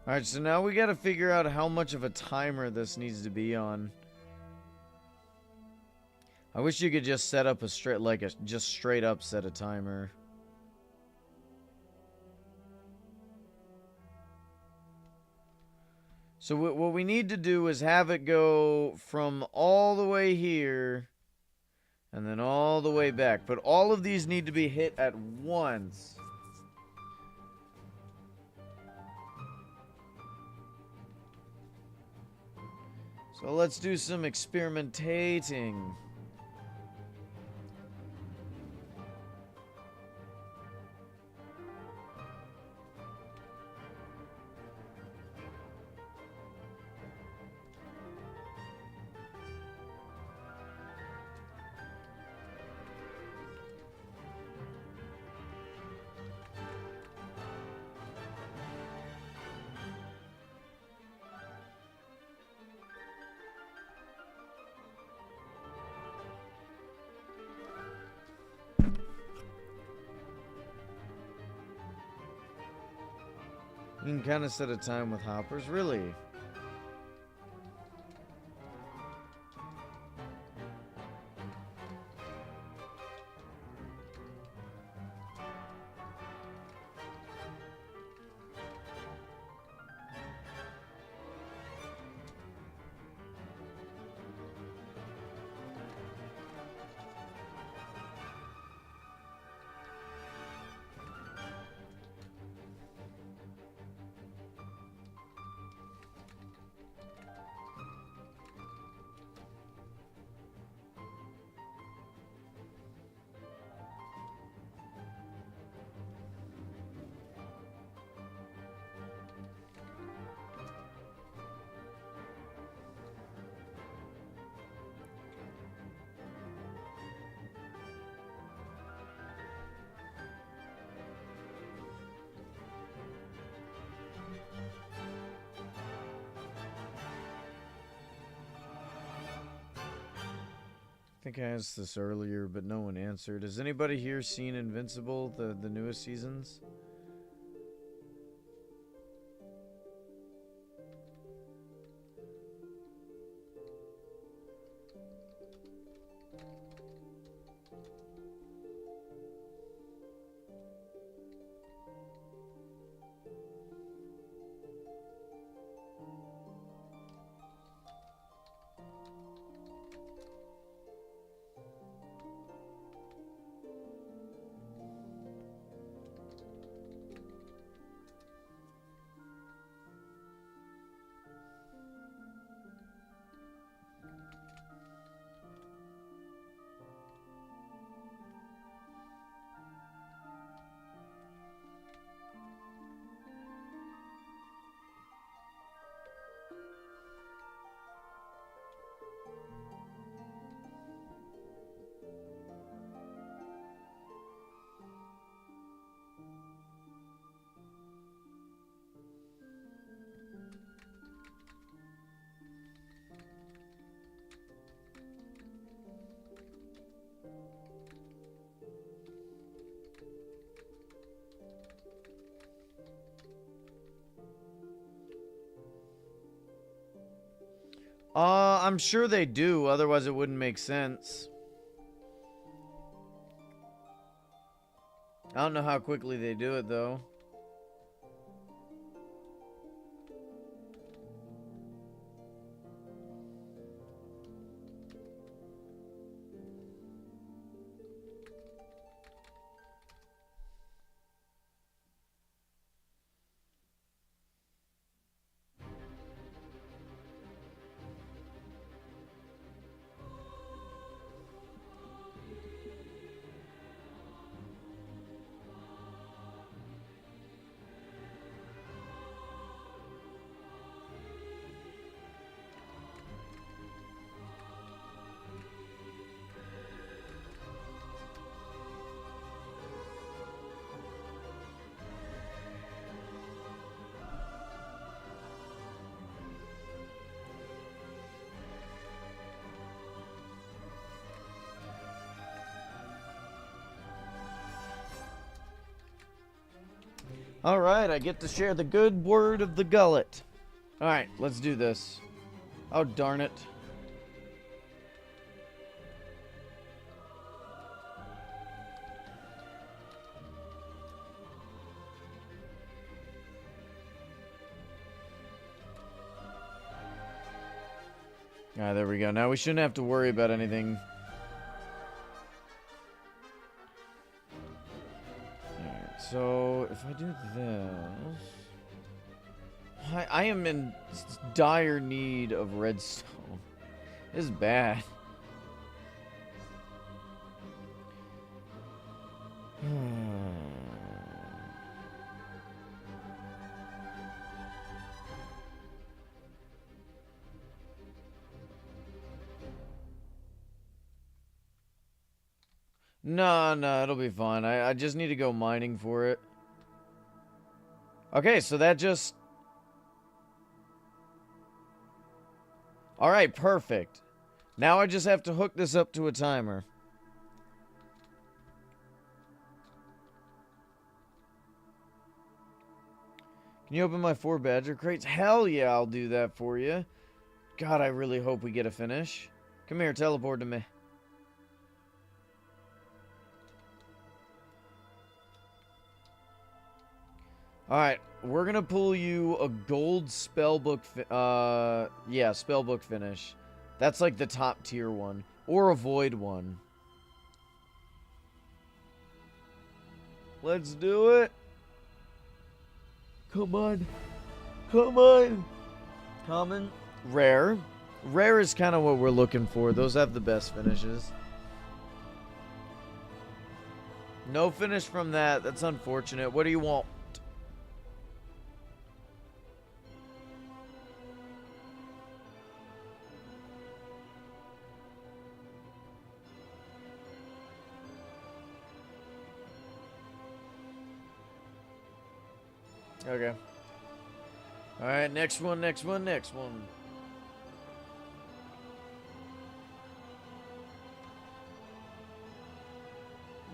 Alright, so now we gotta figure out how much of a timer this needs to be on. I wish you could just set up a just straight up set a timer. So what we need to do is have it go from all the way here and then all the way back. But all of these need to be hit at once. So let's do some experimentating. You can kind of set a time with hoppers, really. I think I asked this earlier, but no one answered. Has anybody here seen Invincible, the newest seasons? I'm sure they do, otherwise it wouldn't make sense. I don't know how quickly they do it, though. Alright, I get to share the good word of the gullet. Alright, let's do this. Oh, darn it. Alright, there we go. Now we shouldn't have to worry about anything. Alright, so if I do this... I am in dire need of redstone. This is bad. No, it'll be fine. I just need to go mining for it. Okay, so that just... Alright, perfect. Now I just have to hook this up to a timer. Can you open my 4 badger crates? Hell yeah, I'll do that for you. God, I really hope we get a finish. Come here, teleport to me. Alright, we're gonna pull you a gold spellbook, yeah, spellbook finish. That's like the top tier one. Or a void one. Let's do it. Come on. Come on. Common. Rare. Rare is kind of what we're looking for. Those have the best finishes. No finish from that. That's unfortunate. What do you want? Okay. Alright, next one.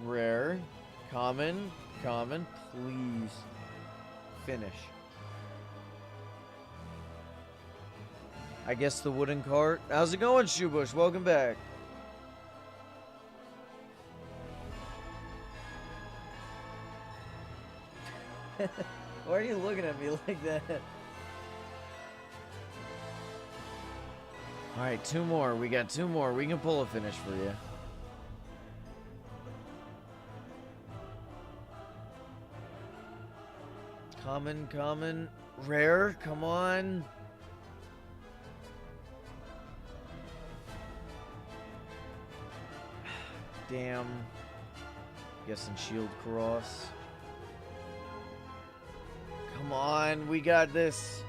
Rare. Common. Please. Finish. I guess the wooden cart. How's it going, Shoebush? Welcome back. Why are you looking at me like that? Alright, 2 more. We got 2 more. We can pull a finish for you. Common. Rare, come on. Damn. Guessing shield cross. Come on, we got this.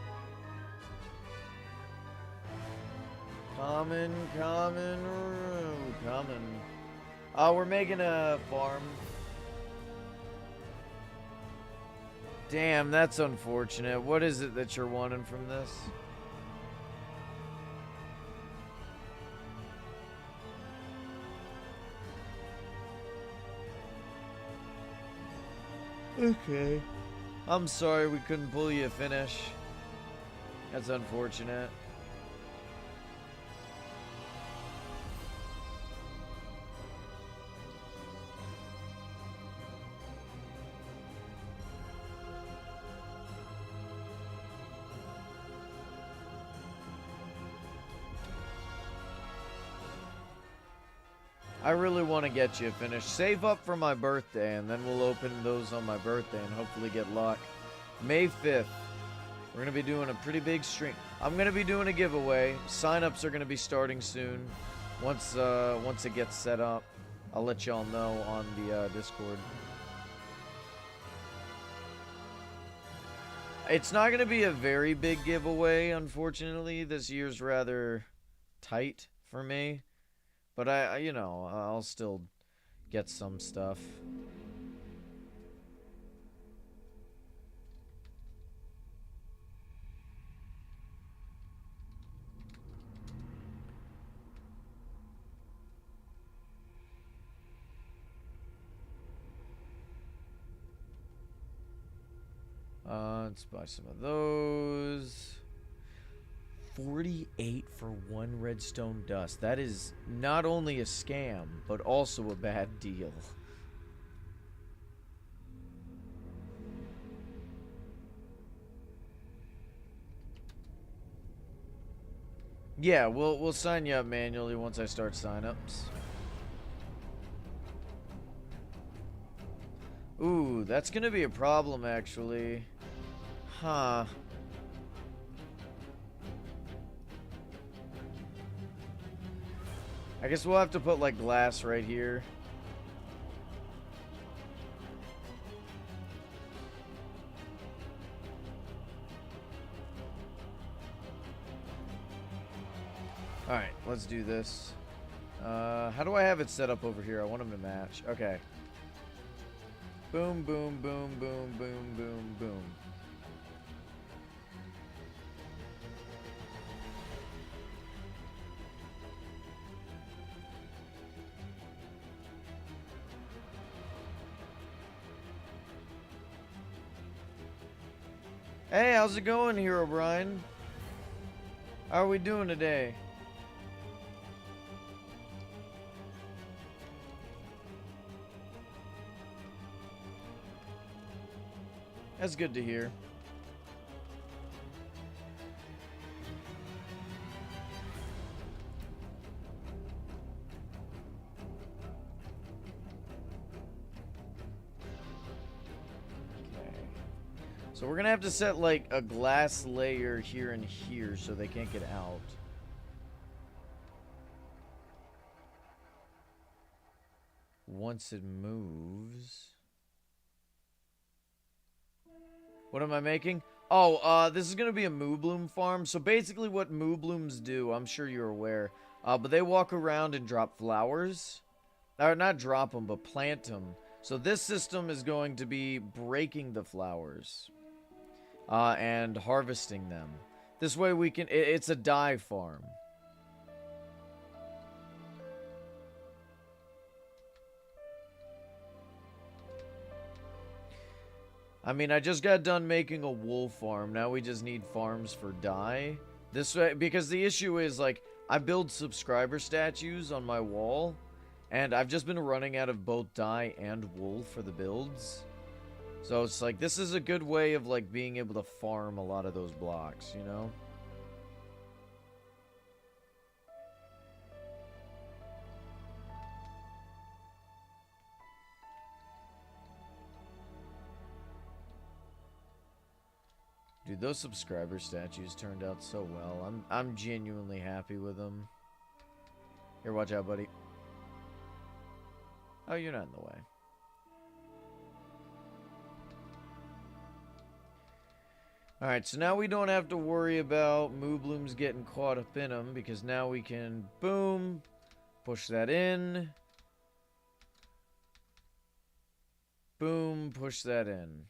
Common. Oh, we're making a farm. Damn, that's unfortunate. What is it that you're wanting from this? Okay. I'm sorry we couldn't pull you a finish. That's unfortunate. I really want to get you finished. Save up for my birthday, and then we'll open those on my birthday and hopefully get luck. May 5th, we're going to be doing a pretty big stream. I'm going to be doing a giveaway. Sign-ups are going to be starting soon. Once it gets set up, I'll let y'all know on the Discord. It's not going to be a very big giveaway, unfortunately. This year's rather tight for me. But I'll still get some stuff. Let's buy some of those. 48 for 1 redstone dust. That is not only a scam, but also a bad deal. Yeah, we'll sign you up manually once I start sign-ups. Ooh, that's gonna be a problem, actually. Huh. I guess we'll have to put, like, glass right here. Alright, let's do this. How do I have it set up over here? I want them to match. Okay. Boom, boom, boom, boom, boom, boom, boom. Hey, how's it going here, O'Brien? How are we doing today? That's good to hear. So we're gonna have to set like a glass layer here and here so they can't get out. Once it moves. What am I making? Oh, this is gonna be a Moobloom farm. So basically what Mooblooms do, I'm sure you're aware, but they walk around and drop flowers. Or not drop them, but plant them. So this system is going to be breaking the flowers. And harvesting them. This way we can... It's a dye farm. I mean, I just got done making a wool farm. Now we just need farms for dye. This way... Because the issue is, like, I build subscriber statues on my wall. And I've just been running out of both dye and wool for the builds. So it's like, this is a good way of like being able to farm a lot of those blocks, you know? Dude, those subscriber statues turned out so well. I'm genuinely happy with them. Here, watch out, buddy. Oh, you're not in the way. Alright, so now we don't have to worry about Mooblooms getting caught up in them, because now we can, boom, push that in. Boom, push that in.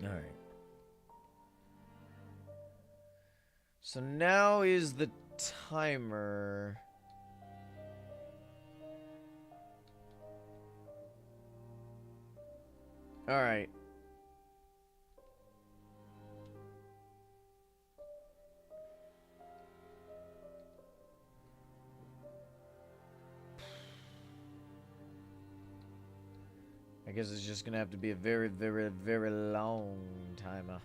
Alright. So now is the timer. Alright. I guess it's just gonna have to be a very, very, very long timer.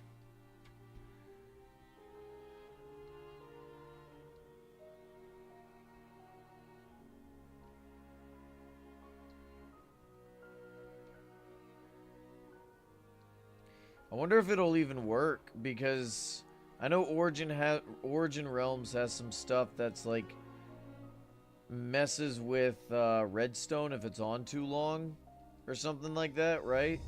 I wonder if it'll even work, because I know Origin Realms has some stuff that's like messes with redstone if it's on too long or something like that, right?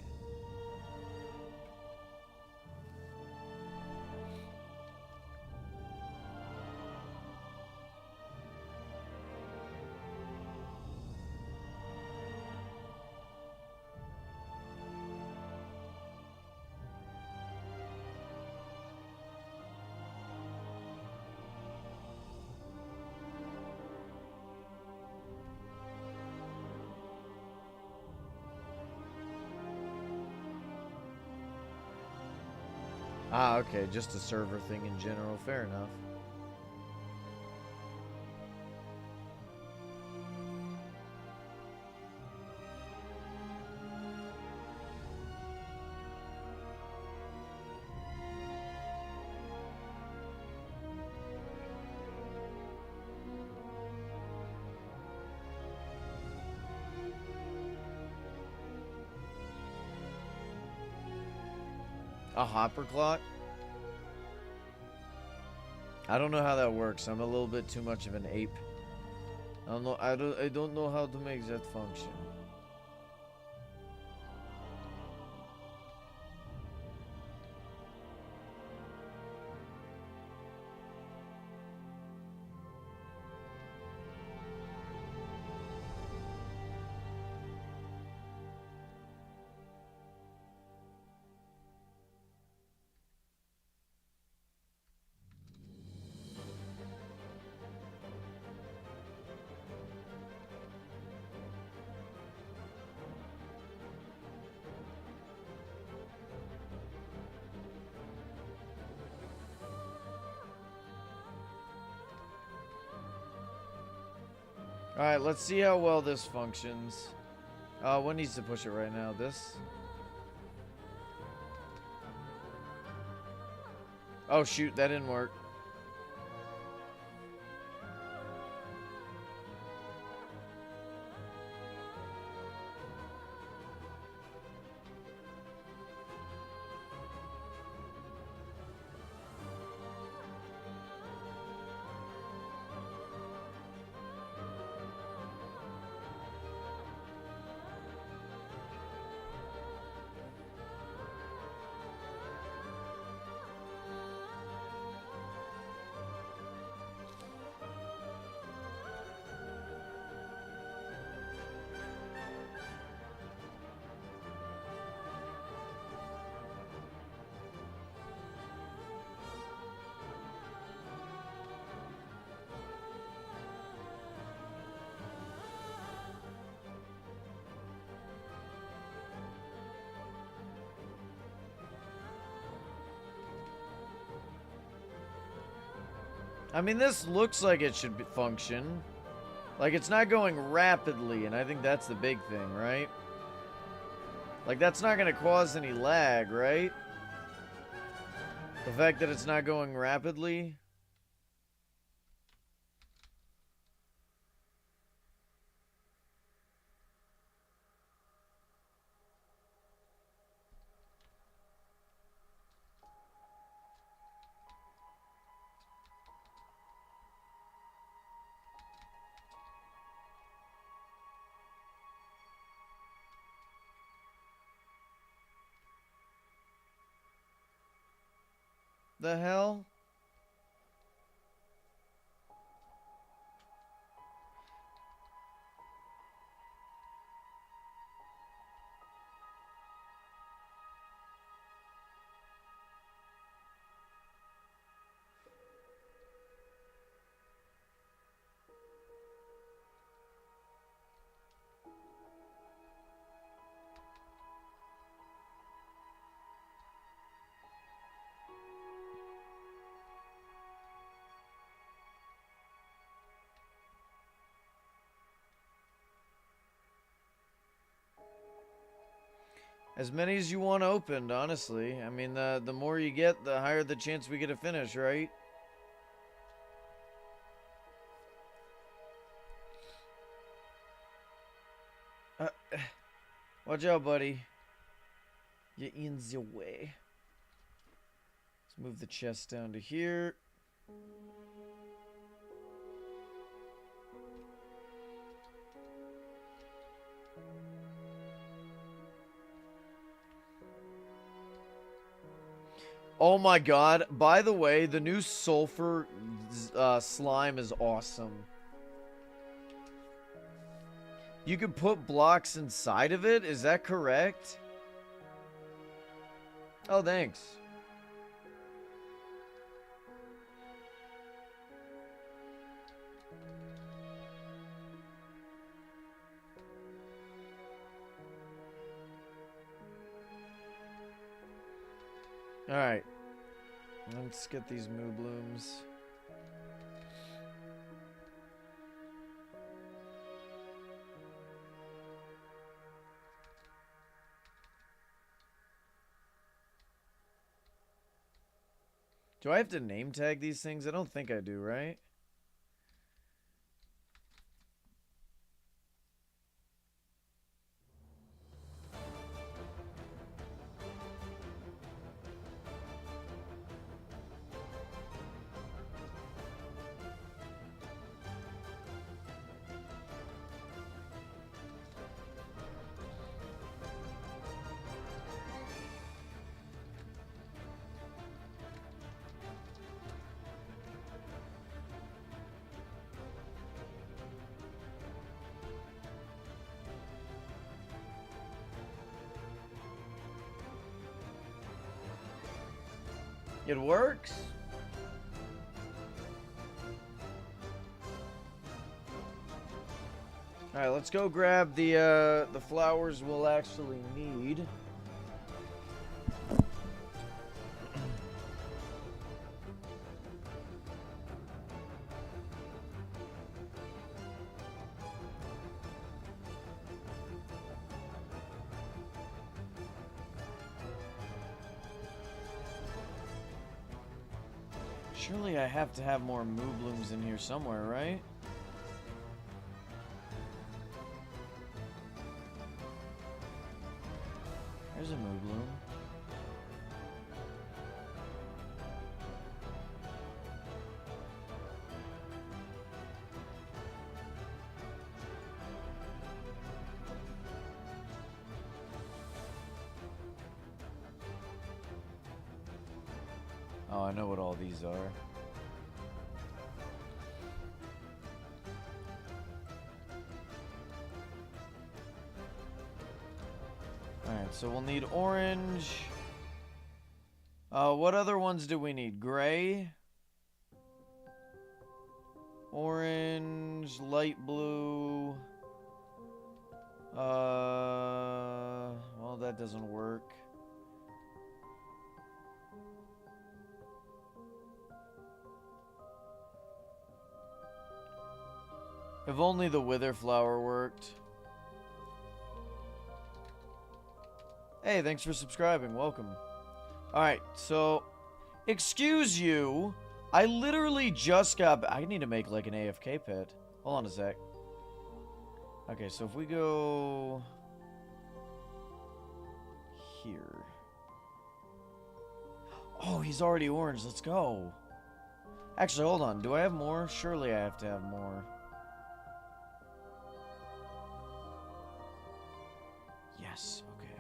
Ah, okay, just a server thing in general. Fair enough. A hopper clock? I don't know how that works. I'm a little bit too much of an ape. I don't know. I don't know how to make that function. Alright, let's see how well this functions. What needs to push it right now? This? Oh shoot, that didn't work. I mean, this looks like it should function. Like, it's not going rapidly, and I think that's the big thing, right? Like, that's not going to cause any lag, right? The fact that it's not going rapidly. The hell? As many as you want opened, honestly. I mean, the more you get, the higher the chance we get a finish, right? Watch out, buddy. You're in the way. Let's move the chest down to here. Oh my god. By the way, the new sulfur slime is awesome. You can put blocks inside of it? Is that correct? Oh, thanks. Alright. Let's get these Mooblooms. Do I have to name tag these things? I don't think I do, right? It works. All right, let's go grab the flowers we'll actually need. Surely I have to have more Mooblooms in here somewhere, right? There's a Moobloom. Oh, I know what all these are. Alright, so we'll need orange. What other ones do we need? Gray? Orange, light blue. Well, that doesn't work. If only the wither flower worked. Hey, thanks for subscribing. Welcome. Alright, so... Excuse you. I literally just got... I need to make like an AFK pit. Hold on a sec. Okay, so if we go... here... Oh, he's already orange. Let's go. Actually, hold on. Do I have more? Surely I have to have more. Yes, okay.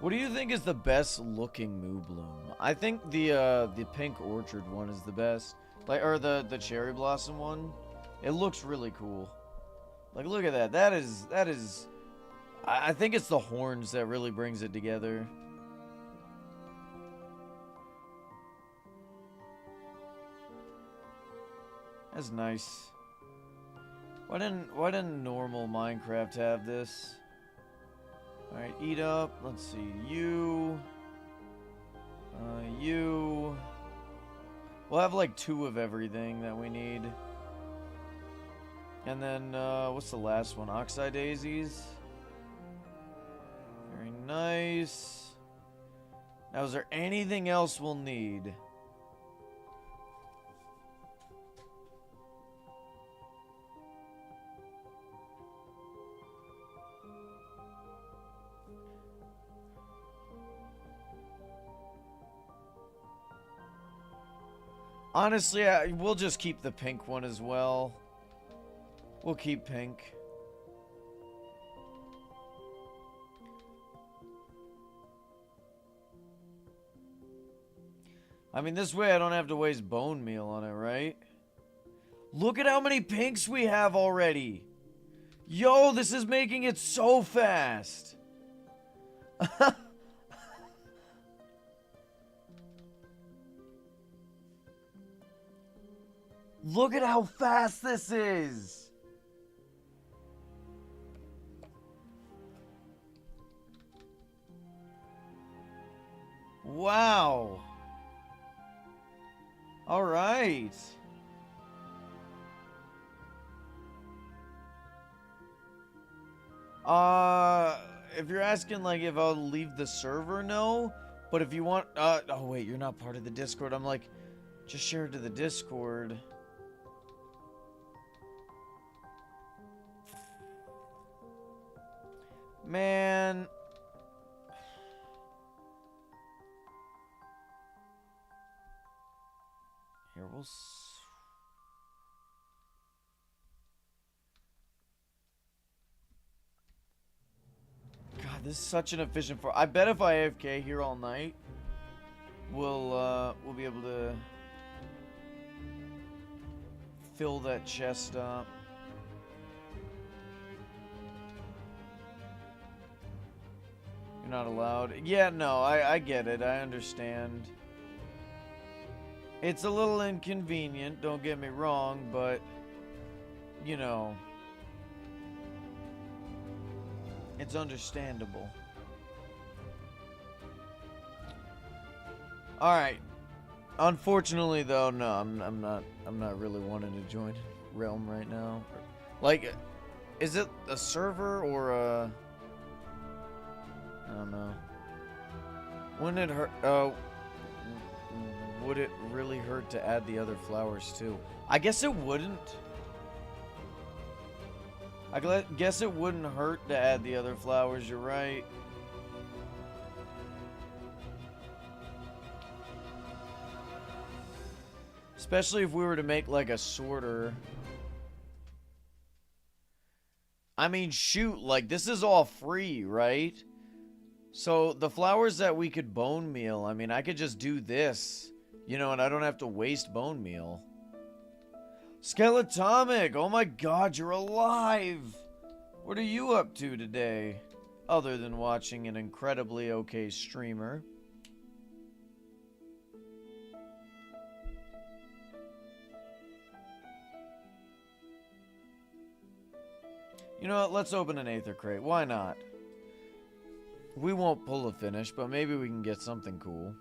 What do you think is the best looking Moobloom? I think the pink orchard one is the best. Like, or the cherry blossom one. It looks really cool. Like, look at that. That is... I think it's the horns that really brings it together. That's nice. Why didn't normal Minecraft have this? Alright, eat up. Let's see. You. You. We'll have like 2 of everything that we need. And then, what's the last one? Oxeye daisies. Very nice. Now, is there anything else we'll need? Honestly, we'll just keep the pink one as well. We'll keep pink. I mean, this way I don't have to waste bone meal on it, right? Look at how many pinks we have already. Yo, this is making it so fast. Look at how fast this is! Wow! Alright! If you're asking, like, if I'll leave the server, no. But if you want, oh wait, you're not part of the Discord. I'm like, just share it to the Discord. Man. Here, we'll... God, this is such an efficient for. I bet if I AFK here all night, we'll be able to fill that chest up. You're not allowed. Yeah, no, I get it. I understand. It's a little inconvenient, don't get me wrong, but, you know, it's understandable. Alright. Unfortunately, though, no, I'm not really wanting to join Realm right now. Like, is it a server or a... I don't know. Wouldn't it hurt? Would it really hurt to add the other flowers too? I guess it wouldn't. I guess it wouldn't hurt to add the other flowers. You're right. Especially if we were to make like a sorter. I mean, shoot, like this is all free, right? So the flowers that we could bone meal, I mean, I could just do this, you know, and I don't have to waste bone meal. Skeletomic, oh my god, you're alive! What are you up to today? Other than watching an incredibly okay streamer. You know what, let's open an Aether Crate, why not? We won't pull a finish, but maybe we can get something cool.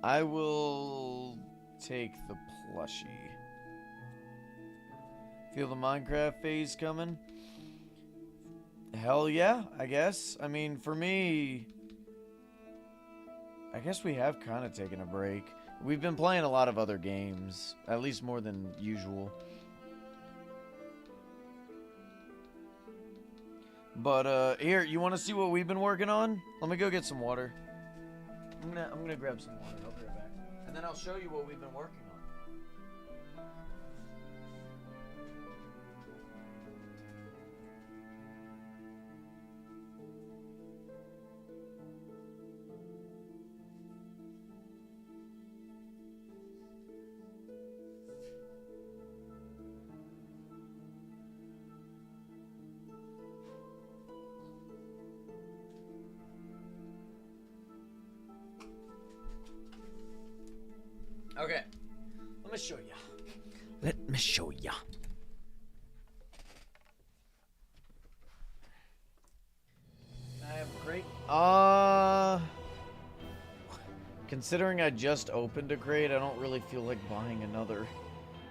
I will take the plushie. Feel the Minecraft phase coming? Hell yeah, I guess. I mean, for me, I guess we have kind of taken a break. We've been playing a lot of other games, at least more than usual. But, here, you want to see what we've been working on? Let me go get some water. I'm gonna grab some water. I'll be right back. And then I'll show you what we've been working on. Okay, let me show ya. Let me show ya. I have a crate. Considering I just opened a crate, I don't really feel like buying another.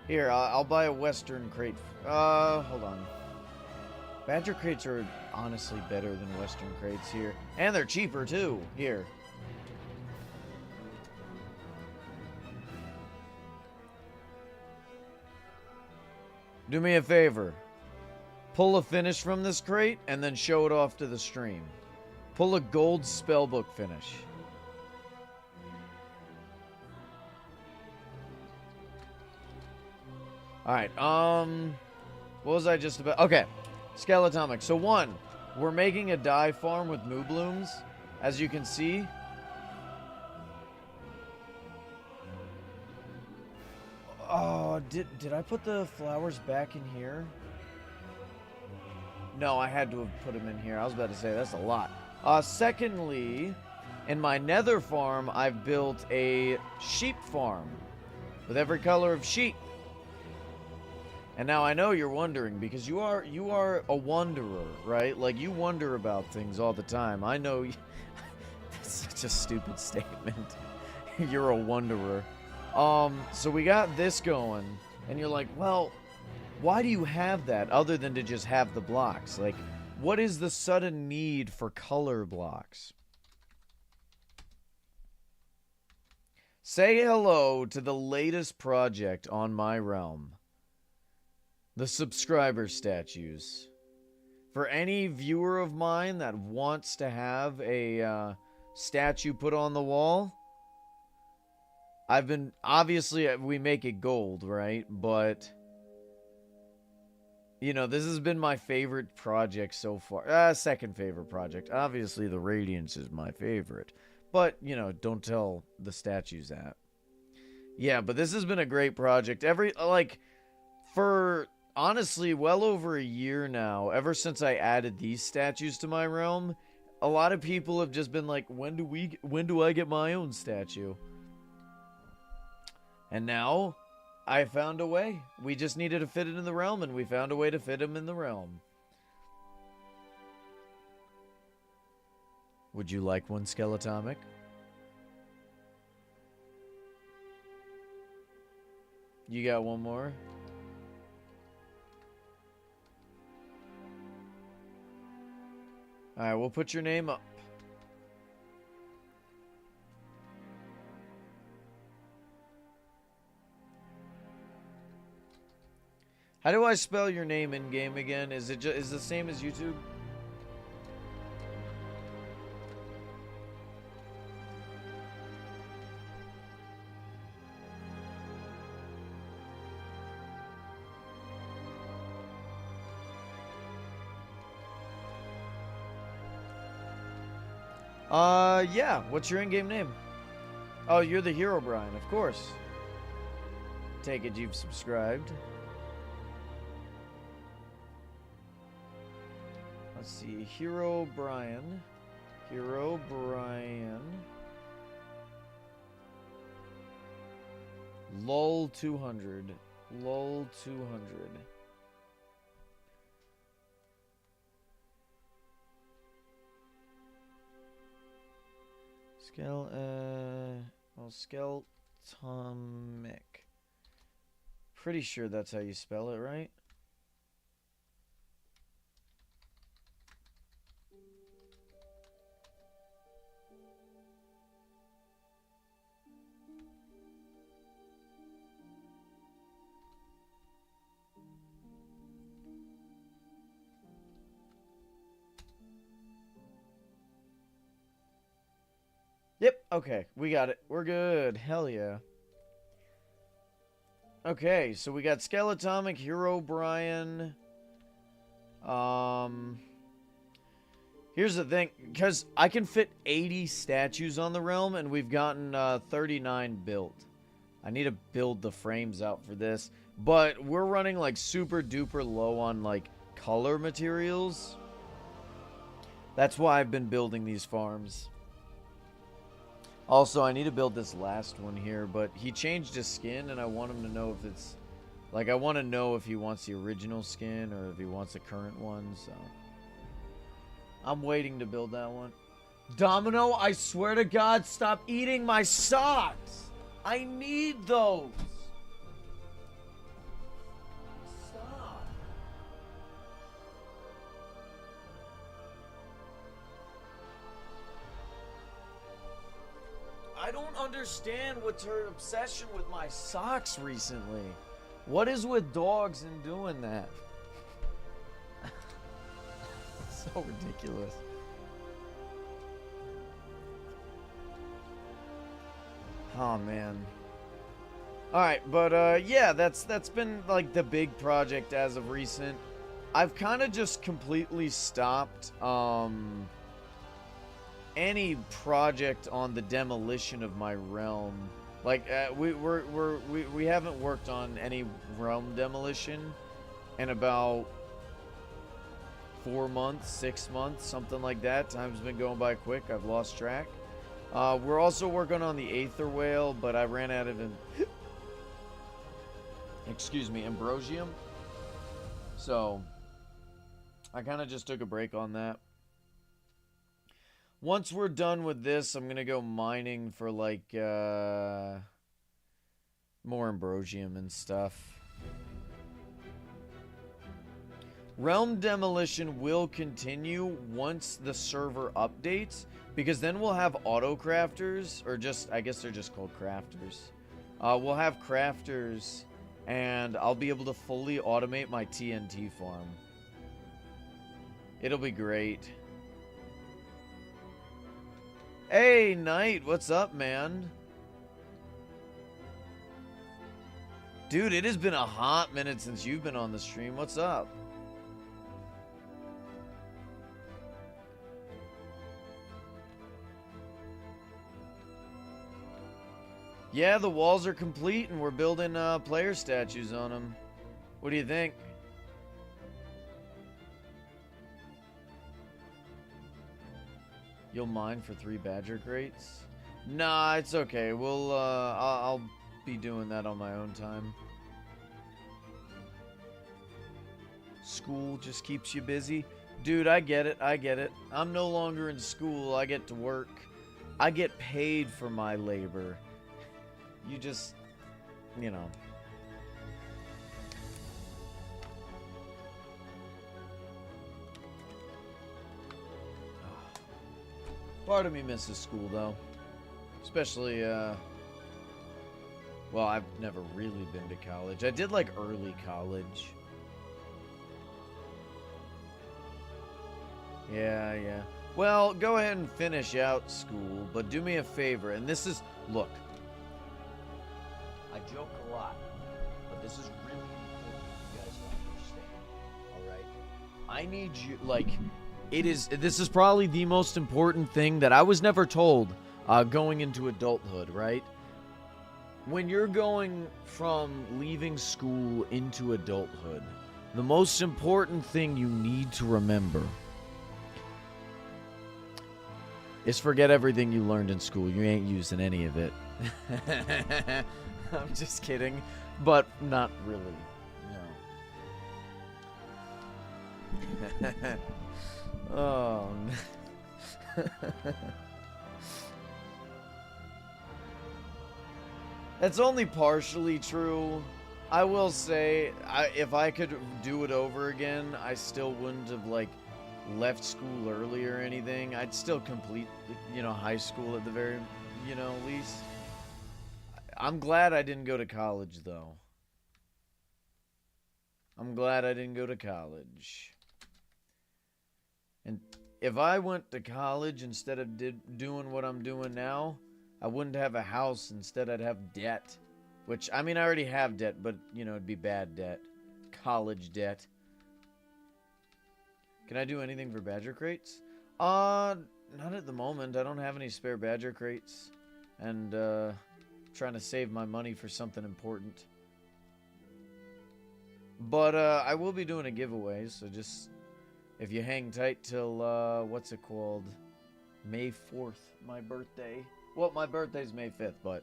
Here, I'll buy a Western crate. Hold on. Badger crates are honestly better than Western crates here. And they're cheaper, too. Here. Do me a favor. Pull a finish from this crate and then show it off to the stream. Pull a gold spellbook finish. Alright, what was I just about? Okay, Skeletomic. So one, we're making a dye farm with Mooblooms, as you can see. Oh, did I put the flowers back in here? No, I had to have put them in here. I was about to say, that's a lot. Secondly, in my nether farm, I've built a sheep farm with every color of sheep. And now I know you're wondering, because you are a wanderer, right? Like, you wonder about things all the time. I know that's such a stupid statement. You're a wanderer. So we got this going, and you're like, well, why do you have that other than to just have the blocks? Like, what is the sudden need for color blocks? Say hello to the latest project on my realm. The subscriber statues. For any viewer of mine that wants to have a statue put on the wall, I've been, obviously, we make it gold, right? But, you know, this has been my favorite project so far. Second favorite project. Obviously, the Radiance is my favorite. But, you know, don't tell the statues that. Yeah, but this has been a great project. For, honestly, well over a year now, ever since I added these statues to my realm, a lot of people have just been like, when do I get my own statue? And now, I found a way. We just needed to fit it in the realm, and we found a way to fit him in the realm. Would you like one, Skeletomic? You got one more? Alright, we'll put your name up. How do I spell your name in game again? Is it is the same as YouTube? Yeah. What's your in-game name? Oh, you're the Hero Brian, of course. Take it you've subscribed. Let's see, Hero Brian. Hero Brian. LOL 200. LOL 200. Well, Skeltomic. Pretty sure that's how you spell it, right? Yep, okay, we got it. We're good. Hell yeah. Okay, so we got Skeletomic, Hero Brian. Here's the thing, because I can fit 80 statues on the realm, and we've gotten 39 built. I need to build the frames out for this, but we're running like super duper low on like color materials. That's why I've been building these farms. Also, I need to build this last one here, but he changed his skin, and I want him to know if it's... Like, I want to know if he wants the original skin or if he wants the current one, so... I'm waiting to build that one. Domino, I swear to God, stop eating my socks! I need those! Stop! I don't understand what's her obsession with my socks recently. What is with dogs and doing that? So ridiculous. Oh man. Alright, but yeah, that's been like the big project as of recent. I've kind of just completely stopped any project on the demolition of my realm. Like we haven't worked on any realm demolition in about 4 months, 6 months, something like that. Time's been going by quick. I've lost track. We're also working on the Aether Whale, but I ran out of excuse me, Ambrosium. So I kind of just took a break on that. Once we're done with this, I'm going to go mining for, like, more Ambrosium and stuff. Realm demolition will continue once the server updates, because then we'll have auto-crafters, or just, I guess they're just called crafters. We'll have crafters, and I'll be able to fully automate my TNT farm. It'll be great. Hey, Knight, what's up, man? Dude, it has been a hot minute since you've been on the stream. What's up? Yeah, the walls are complete, and we're building player statues on them. What do you think? You'll mine for 3 badger crates? Nah, it's okay. We'll, I'll be doing that on my own time. School just keeps you busy. Dude, I get it. I get it. I'm no longer in school. I get to work. I get paid for my labor. You just, you know. Part of me misses school, though. Especially, well, I've never really been to college. I did, like, early college. Yeah. Well, go ahead and finish out school, but do me a favor, and this is, look. I joke a lot, but this is really important for you guys to understand, alright? I need you, like... This is probably the most important thing that I was never told going into adulthood, right? When you're going from leaving school into adulthood, the most important thing you need to remember is forget everything you learned in school. You ain't using any of it. I'm just kidding, but not really, no. Oh, no. That's only partially true. I will say, if I could do it over again, I still wouldn't have, like, left school early or anything. I'd still complete, high school at the very, least. I'm glad I didn't go to college, though. I'm glad I didn't go to college. And if I went to college instead of doing what I'm doing now, I wouldn't have a house. Instead, I'd have debt. Which, I mean, I already have debt, but, it'd be bad debt. College debt. Can I do anything for badger crates? Not at the moment. I don't have any spare badger crates. And, trying to save my money for something important. But, I will be doing a giveaway, so just, if you hang tight till, what's it called? May 4th, my birthday. Well, my birthday's May 5th, but,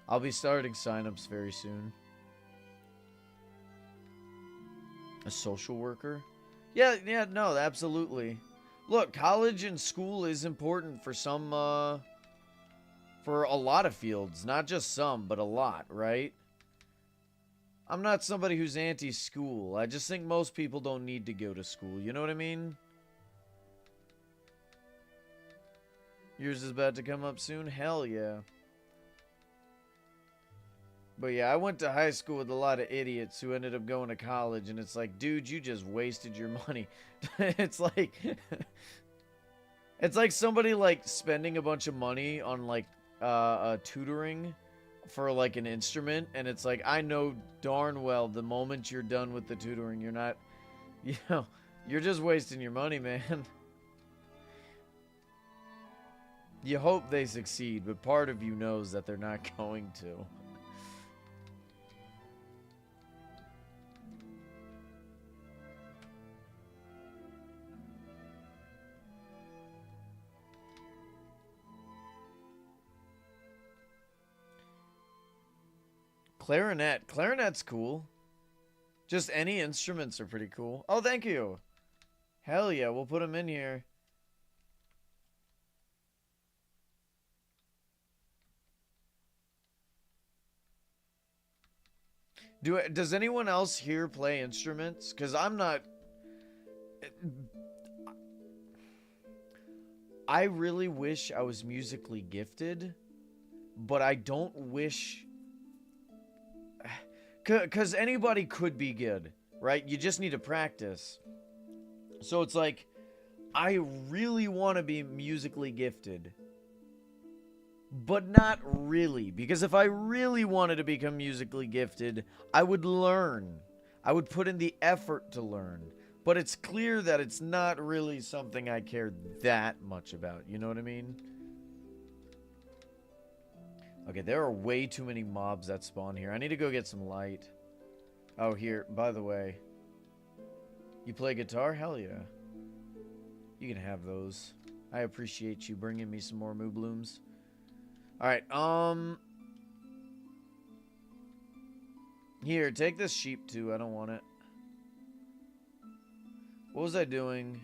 I'll be starting signups very soon. A social worker? Yeah, no, absolutely. Look, college and school is important for some, for a lot of fields. Not just some, but a lot, right? I'm not somebody who's anti-school. I just think most people don't need to go to school. You know what I mean? Yours is about to come up soon? Hell yeah. But yeah, I went to high school with a lot of idiots who ended up going to college, and it's like, dude, you just wasted your money. It's like somebody like spending a bunch of money on like tutoring for like an instrument, and it's like, I know darn well the moment you're done with the tutoring, you're not, you're just wasting your money, man. You hope they succeed, but part of you knows that they're not going to. Clarinet. Clarinet's cool. Just any instruments are pretty cool. Oh, thank you. Hell yeah, we'll put them in here. Does anyone else here play instruments? Because I'm not... I really wish I was musically gifted, but I don't wish... Because anybody could be good, right? You just need to practice. So it's like, I really want to be musically gifted, but not really. Because if I really wanted to become musically gifted, I would learn. I would put in the effort to learn. But it's clear that it's not really something I care that much about. You know what I mean? Okay, there are way too many mobs that spawn here. I need to go get some light. Oh, here, by the way. You play guitar? Hell yeah. You can have those. I appreciate you bringing me some more Mooblooms. Alright, here, take this sheep too. I don't want it. What was I doing?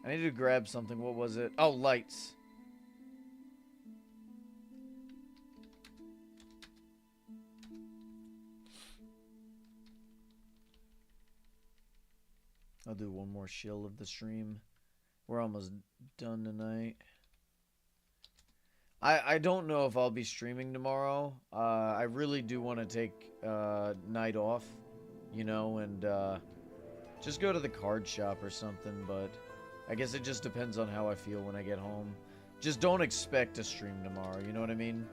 I needed to grab something. What was it? Oh, lights. I'll do one more shill of the stream. We're almost done tonight. I don't know if I'll be streaming tomorrow. I really do want to take night off, and just go to the card shop or something, but I guess it just depends on how I feel when I get home. Just don't expect to stream tomorrow, you know what I mean?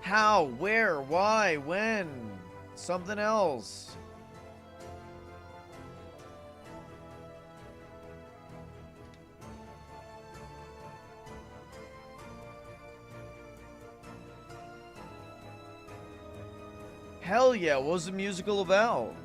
How? Where? Why? When? Something else. Hell yeah, what was the musical about?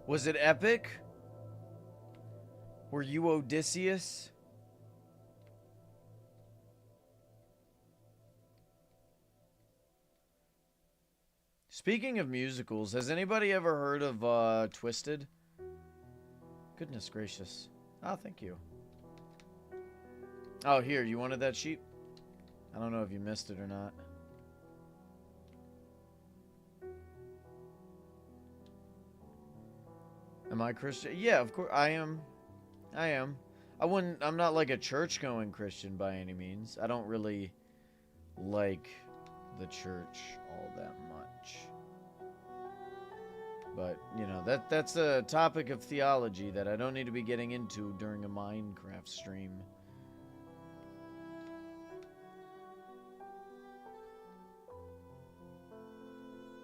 Was it epic? Were you Odysseus? Speaking of musicals, has anybody ever heard of Twisted? Goodness gracious. Oh, thank you. Oh, here, you wanted that sheep? I don't know if you missed it or not. Am I Christian? Yeah, of course I am. I am. I'm not like a church-going Christian by any means. I don't really like the church all that much. But, you know, that's a topic of theology that I don't need to be getting into during a Minecraft stream.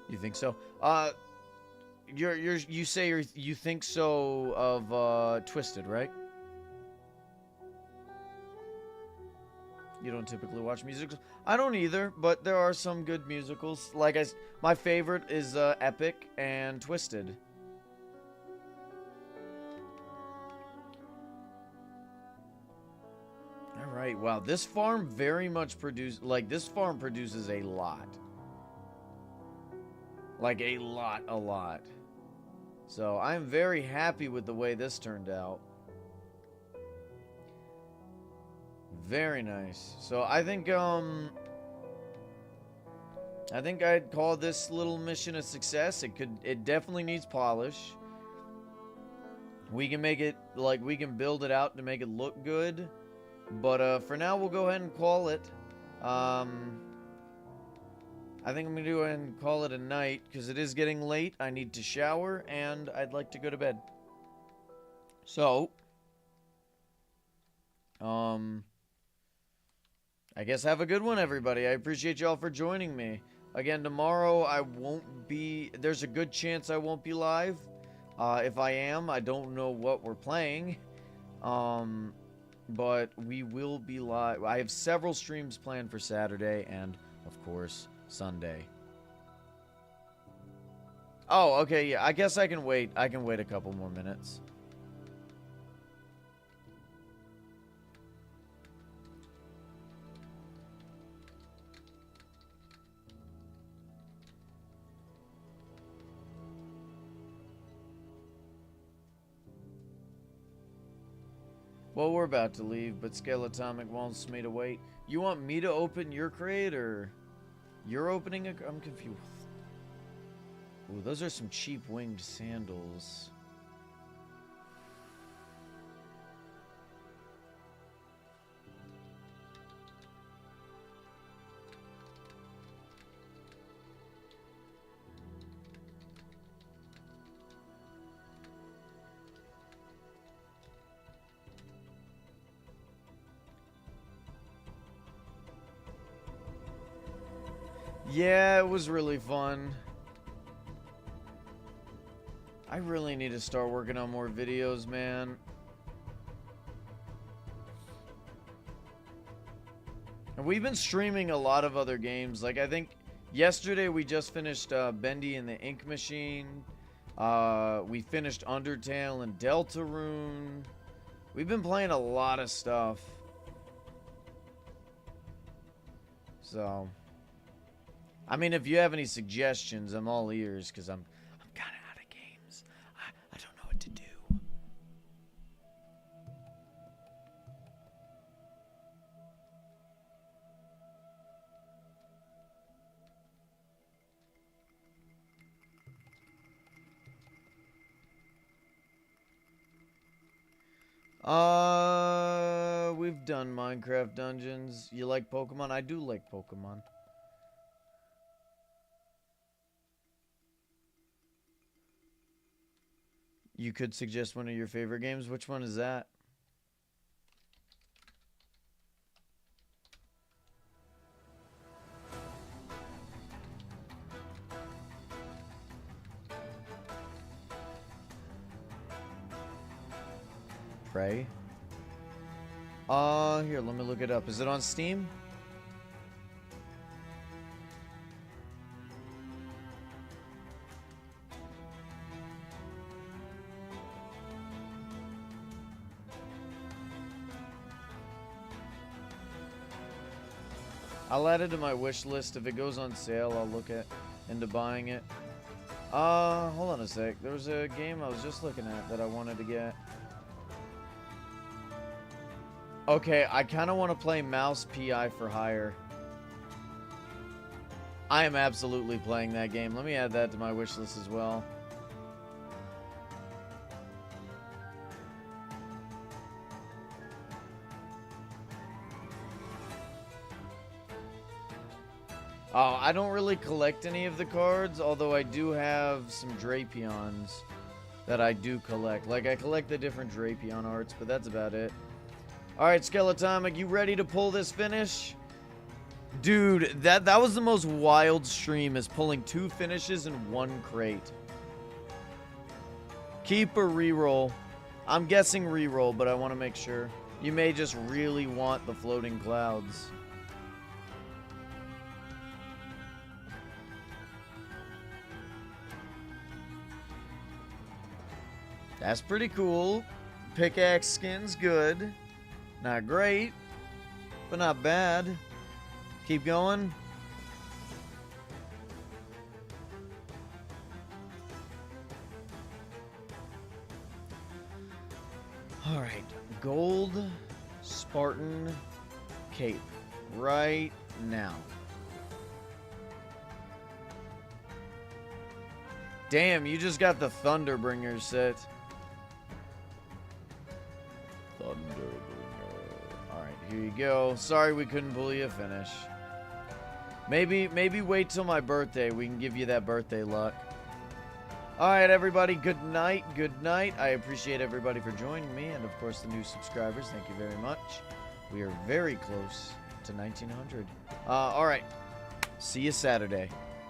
You think so? You say you think so of Twisted, right? You don't typically watch musicals. I don't either, but there are some good musicals. Like my favorite is Epic and Twisted. All right. Wow, this farm very much this farm produces a lot. Like a lot. So, I'm very happy with the way this turned out. Very nice. So I think I'd call this little mission a success. It definitely needs polish. We can make it, like, we can build it out to make it look good. But for now we'll go ahead and call it. I think I'm gonna go ahead and call it a night because it is getting late. I need to shower and I'd like to go to bed. So I guess have a good one, everybody. I appreciate y'all for joining me. Again, tomorrow I won't be... There's a good chance I won't be live. If I am, I don't know what we're playing. But we will be live. I have several streams planned for Saturday and, of course, Sunday. Oh, okay, yeah. I guess I can wait. I can wait a couple more minutes. Well, we're about to leave, but Skeletomic wants me to wait. You want me to open your crate, or you're opening a... I'm confused. Ooh, those are some cheap winged sandals. Yeah, it was really fun. I really need to start working on more videos, man. And we've been streaming a lot of other games. Like, I think yesterday we just finished Bendy and the Ink Machine. We finished Undertale and Deltarune. We've been playing a lot of stuff. So... I mean, if you have any suggestions, I'm all ears, because I'm kind of out of games. I don't know what to do. We've done Minecraft Dungeons. You like Pokemon? I do like Pokemon. You could suggest one of your favorite games. Which one is that? Prey? Here, let me look it up. Is it on Steam? I'll add it to my wish list. If it goes on sale, I'll look into buying it. Hold on a sec. There was a game I was just looking at that I wanted to get. Okay, I kind of want to play Mouse PI for Hire. I am absolutely playing that game. Let me add that to my wish list as well. Oh, I don't really collect any of the cards, although I do have some Drapions that I do collect. Like, I collect the different Drapion arts, but that's about it. Alright, Skeletomic, you ready to pull this finish? Dude, that was the most wild stream, is pulling 2 finishes in 1 crate. Keep or reroll. I'm guessing reroll, but I want to make sure. You may just really want the floating clouds. That's pretty cool. Pickaxe skin's good. Not great, but not bad. Keep going. Alright, gold Spartan cape right now. Damn, you just got the Thunderbringer set. Thunderbringer. Alright, here you go. Sorry we couldn't pull you a finish. Maybe wait till my birthday. We can give you that birthday luck. Alright, everybody. Good night. Good night. I appreciate everybody for joining me. And, of course, the new subscribers. Thank you very much. We are very close to 1900. Alright. See you Saturday.